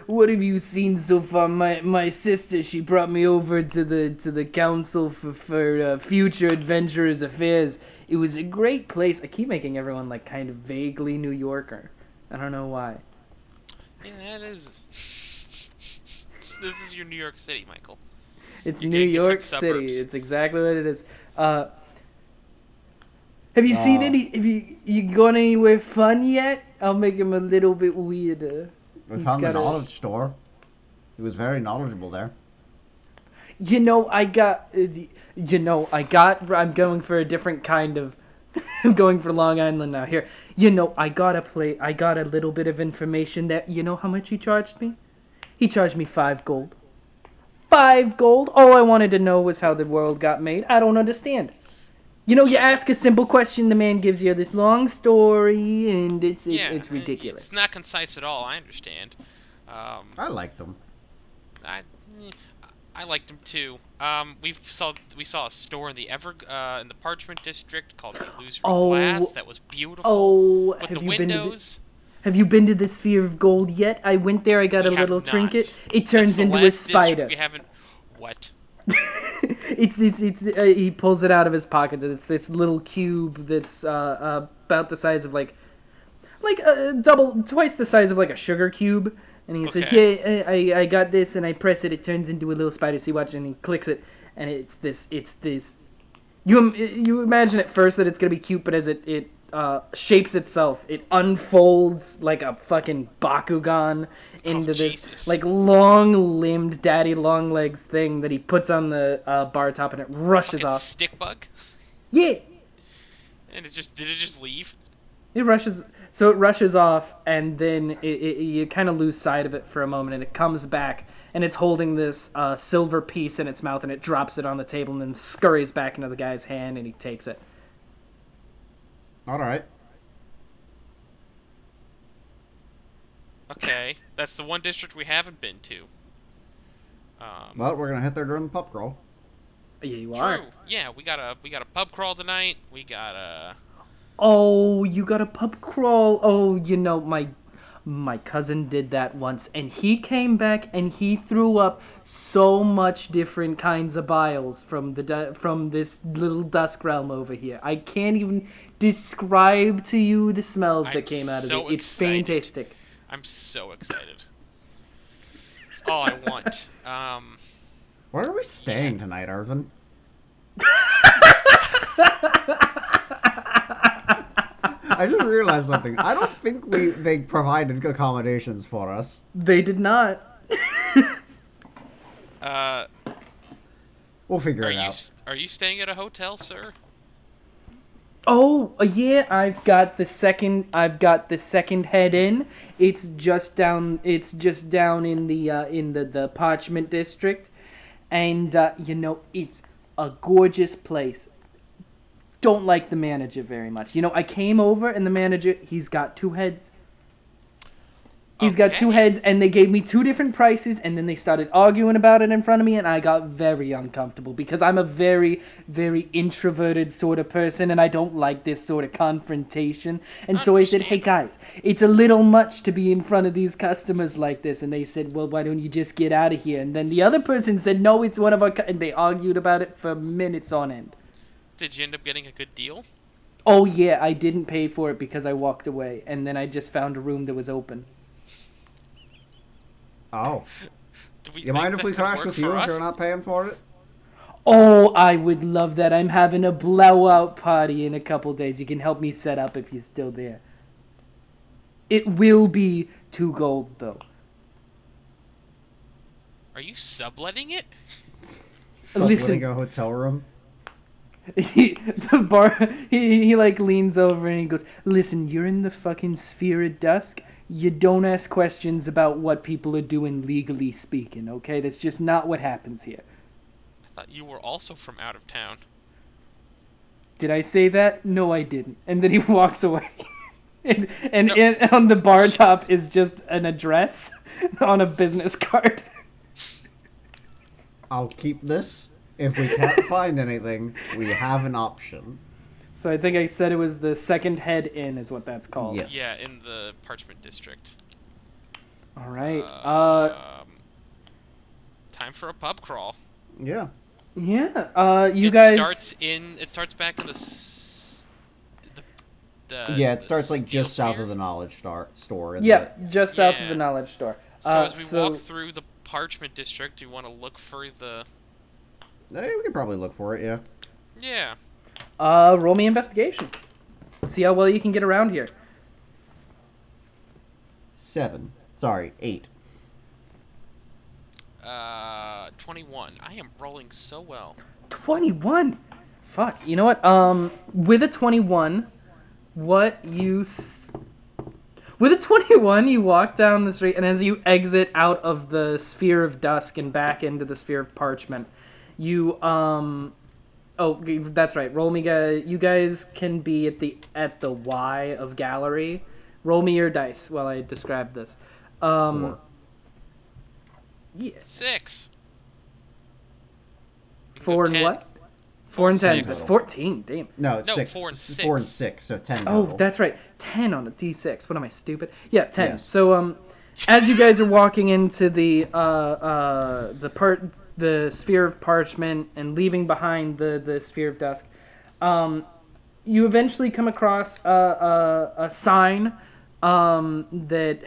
what have you seen so far? My sister, she brought me over to the council for future adventurers affairs. It was a great place. I keep making everyone like kind of vaguely New Yorker. I don't know why. Yeah, that is. This is your New York City, Michael. It's You're New getting York different City. suburbs. It's exactly what it is. Have you seen any? Have you gone anywhere fun yet? I'll make him a little bit weirder. We He's found the got a- knowledge store. He was very knowledgeable there. I'm going for a different kind of. I'm going for Long Island now. Here, I got a little bit of information that. You know how much he charged me? He charged me 5 gold. 5 gold? All I wanted to know was how the world got made. I don't understand. You ask a simple question, the man gives you this long story, and it's ridiculous. It's not concise at all. I understand. I liked him. I liked him too. We saw a store in the in the Parchment District called the Illusory Glass that was beautiful. Oh, with the windows. Have you been to the Sphere of Gold yet? I went there. I got a little trinket. It turns into a spider. We haven't. What? He pulls it out of his pocket. It's this little cube that's about the size of twice the size of like a sugar cube. And he says, "Yeah, I got this," and I press it. It turns into a little spider. See, watch, and he clicks it, and it's this. You imagine at first that it's gonna be cute, but as it shapes itself, it unfolds like a fucking Bakugan into this Jesus. like long-limbed daddy long legs thing that he puts on the bar top, and it rushes Fucking off. stick bug. Yeah, And did it just leave? it rushes off, and then you kind of lose sight of it for a moment, and it comes back, and it's holding this silver piece in its mouth, and it drops it on the table, and then scurries back into the guy's hand, and he takes it. All right. Okay, that's the one district we haven't been to. Well, we're gonna hit there during the pub crawl. Yeah, you True. are. Yeah, we got a pub crawl tonight. We got a. Oh, you got a pub crawl. Oh, my cousin did that once, and he came back and he threw up so much different kinds of biles from this little dusk realm over here. I can't even describe to you the smells that came out of so it. It's excited. fantastic. I'm so excited. It's all I want. Where are we staying tonight, Irvin? I just realized something. I don't think they provided accommodations for us. They did not. We'll figure it out. Are you staying at a hotel, sir? Oh, yeah, I've got the second head in. It's just down in the Parchment district. And it's a gorgeous place. Don't like the manager very much. I came over and the manager, he's got two heads. He's got two heads, and they gave me two different prices, and then they started arguing about it in front of me, and I got very uncomfortable because I'm a very, very introverted sort of person, and I don't like this sort of confrontation. And so I said, hey guys, it's a little much to be in front of these customers like this. And they said, well, why don't you just get out of here? And then the other person said, no, it's one of our... And they argued about it for minutes on end. Did you end up getting a good deal? Oh, yeah, I didn't pay for it because I walked away, and then I just found a room that was open. Oh. You mind if we crash with you if you're not paying for it? Oh, I would love that. I'm having a blowout party in a couple days. You can help me set up if you're still there. It will be 2 gold, though. Are you subletting it? Subletting a hotel room? He leans over and he goes, listen, you're in the fucking sphere of dusk. You don't ask questions about what people are doing legally speaking, okay? That's just not what happens here. I thought you were also from out of town. Did I say that? No, I didn't. And then he walks away. and on the bar top is just an address on a business card. I'll keep this. If we can't find anything, we have an option. So I think I said it was the second head in is what that's called. Yes. Yeah, in the Parchment District. All right. Time for a pub crawl. Yeah. Yeah. It starts back in it starts like just south of the knowledge store. Just south of the knowledge store. So as we walk through the Parchment District, do you want to look for the... Hey, we could probably look for it, yeah. Yeah. Roll me investigation. See how well you can get around here. 7. Sorry, 8. 21. I am rolling so well. 21? Fuck. You know what? With a 21, with a 21, you walk down the street, and as you exit out of the sphere of dusk and back into the sphere of parchment, you, oh, that's right. Roll me, you guys can be at the Y of gallery. Roll me your dice while I describe this. 4. Yeah. 6. 4 and 10. what? 4 and 10. 6. That's 14. Damn. No, it's 6. 4 and 6. 4 and 6, so 10 Oh, total. that's right. 10 on a D6. What am I, stupid? Yeah, 10. Yes. So, as you guys are walking into the sphere of parchment and leaving behind the sphere of dusk, you eventually come across a sign that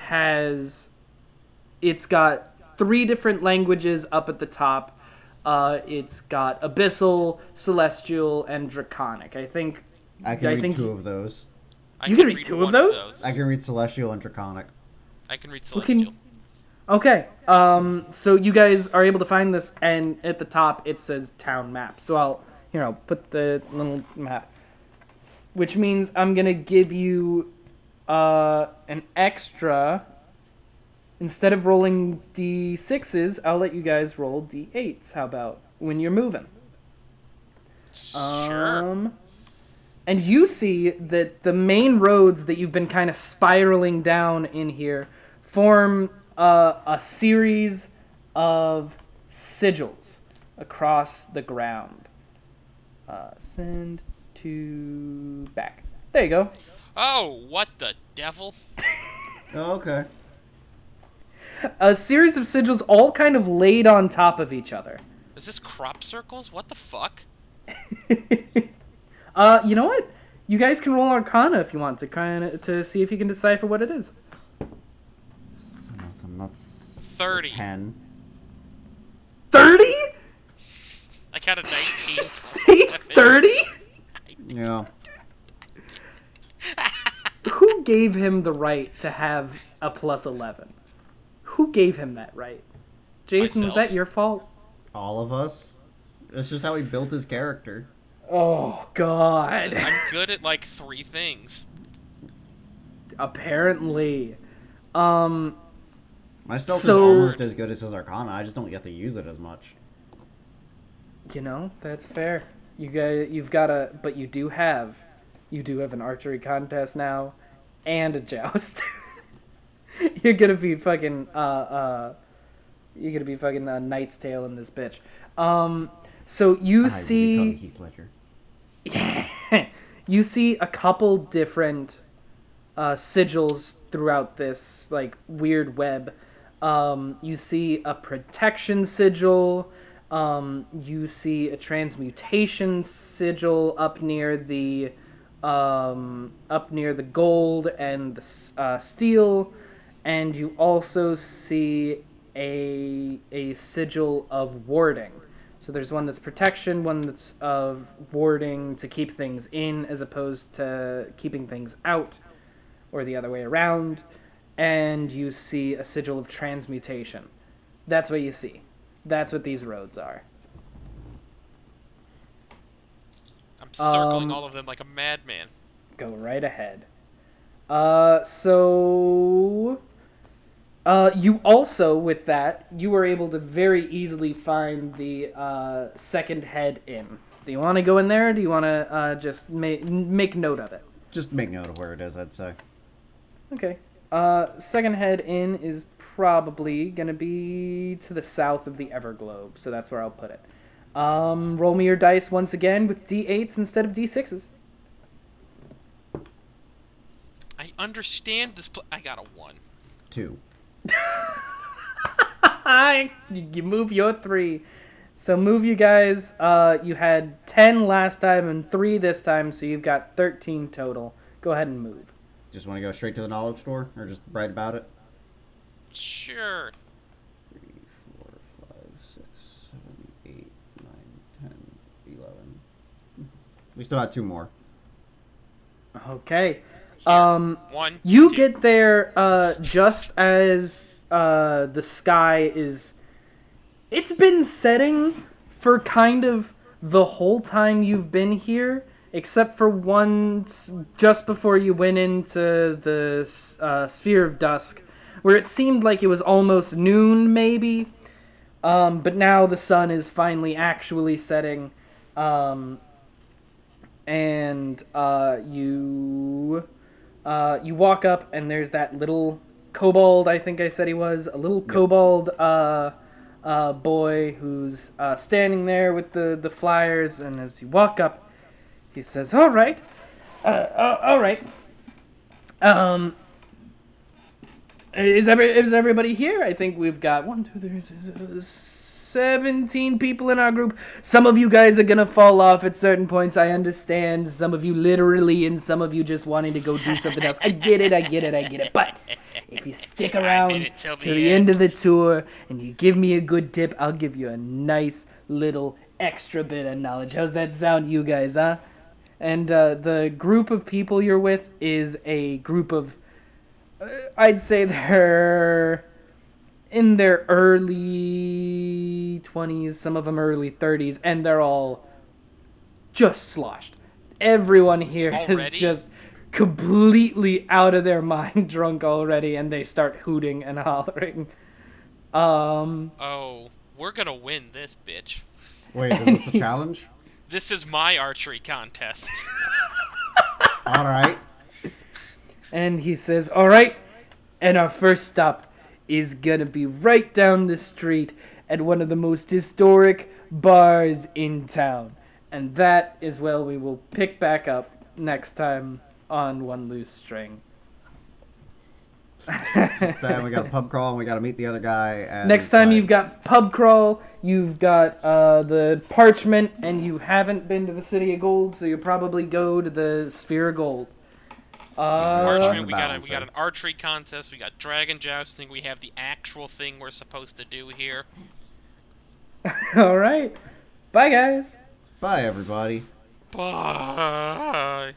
it's got 3 different languages up at the top. It's got Abyssal, Celestial, and Draconic. I can read 2 of those. You can read 2 of those? I can read Celestial and Draconic. I can read Celestial. Okay. So you guys are able to find this, and at the top it says town map. So I'll, put the little map. Which means I'm gonna give you an extra. Instead of rolling D6s, I'll let you guys roll D8s. How about when you're moving? Sure. And you see that the main roads that you've been kind of spiraling down in here form a series of sigils across the ground. Send to back. There you go. Oh, what the devil? Oh, okay. A series of sigils all kind of laid on top of each other. Is this crop circles? What the fuck? You know what? You guys can roll Arcana if you want to see if you can decipher what it is. That's 30. 10. 30? I got a 19. Did you say 30? Yeah. Who gave him the right to have a plus 11? Who gave him that right? Jason, was Myself. that your fault? All of us. That's just how he built his character. Oh, God. I'm good at like 3 things. Apparently. My stealth is So- almost as good as his Arcana. I just don't get to use it as much. You know, that's fair. You've got a, but you do have an archery contest now, and a joust. You're gonna be fucking Knight's Tale in this bitch. So you I will become see, Heath Ledger. you see a couple different sigils throughout this like weird web. You see a protection sigil. You see a transmutation sigil up near the gold and the steel, and you also see a sigil of warding. So there's one that's protection, one that's of warding to keep things in as opposed to keeping things out, or the other way around. And you see a sigil of transmutation. That's what you see. That's what these roads are. I'm circling all of them like a madman. Go right ahead. You also, with that, you were able to very easily find the second head inn. Do you want to go in there, or do you want to just make note of it? Just make note of where it is, I'd say. Okay. Second head inn is probably going to be to the south of the Everglobe, so that's where I'll put it. Roll me your dice once again with D8s instead of D6s. I understand this. I got a 1. 2. You move your 3. So move you guys. You had 10 last time and 3 this time, so you've got 13 total. Go ahead and move. Just want to go straight to the knowledge store? Or just write about it? Sure. 3, 4, 5, 6, 7, 8, 9, 10, 11. We still have 2 more. Okay. Here. 1. You 2. get there just as the sky is... It's been setting for kind of the whole time you've been here, except for once just before you went into the Sphere of Dusk, where it seemed like it was almost noon, maybe. But now the sun is finally actually setting, and you walk up, and there's that little kobold, I think I said he was, a little kobold boy who's standing there with the flyers, and as you walk up, he says, all right. Is everybody here? I think we've got 17 people in our group. Some of you guys are gonna fall off at certain points. I understand. Some of you literally, and some of you just wanting to go do something else. I get it. But if you stick around till to the end of the tour and you give me a good tip, I'll give you a nice little extra bit of knowledge. How's that sound, you guys, huh? And the group of people you're with is a group of, I'd say they're in their early 20s, some of them early 30s, and they're all just sloshed. Everyone here Already? is just completely out of their mind drunk already, and they start hooting and hollering. Oh, we're gonna win this, bitch. Wait, is this a challenge? This is my archery contest. Alright. And he says, all right, and our first stop is gonna be right down the street at one of the most historic bars in town. And that is where we will pick back up next time on One Loose String. Next time we got a pub crawl and we got to meet the other guy. And Next time you've got pub crawl, you've got the parchment, and you haven't been to the City of Gold, so you'll probably go to the Sphere of Gold. Parchment, we got Balancer. an archery contest, we got dragon jousting, we have the actual thing we're supposed to do here. All right. Bye, guys. Bye, everybody. Bye.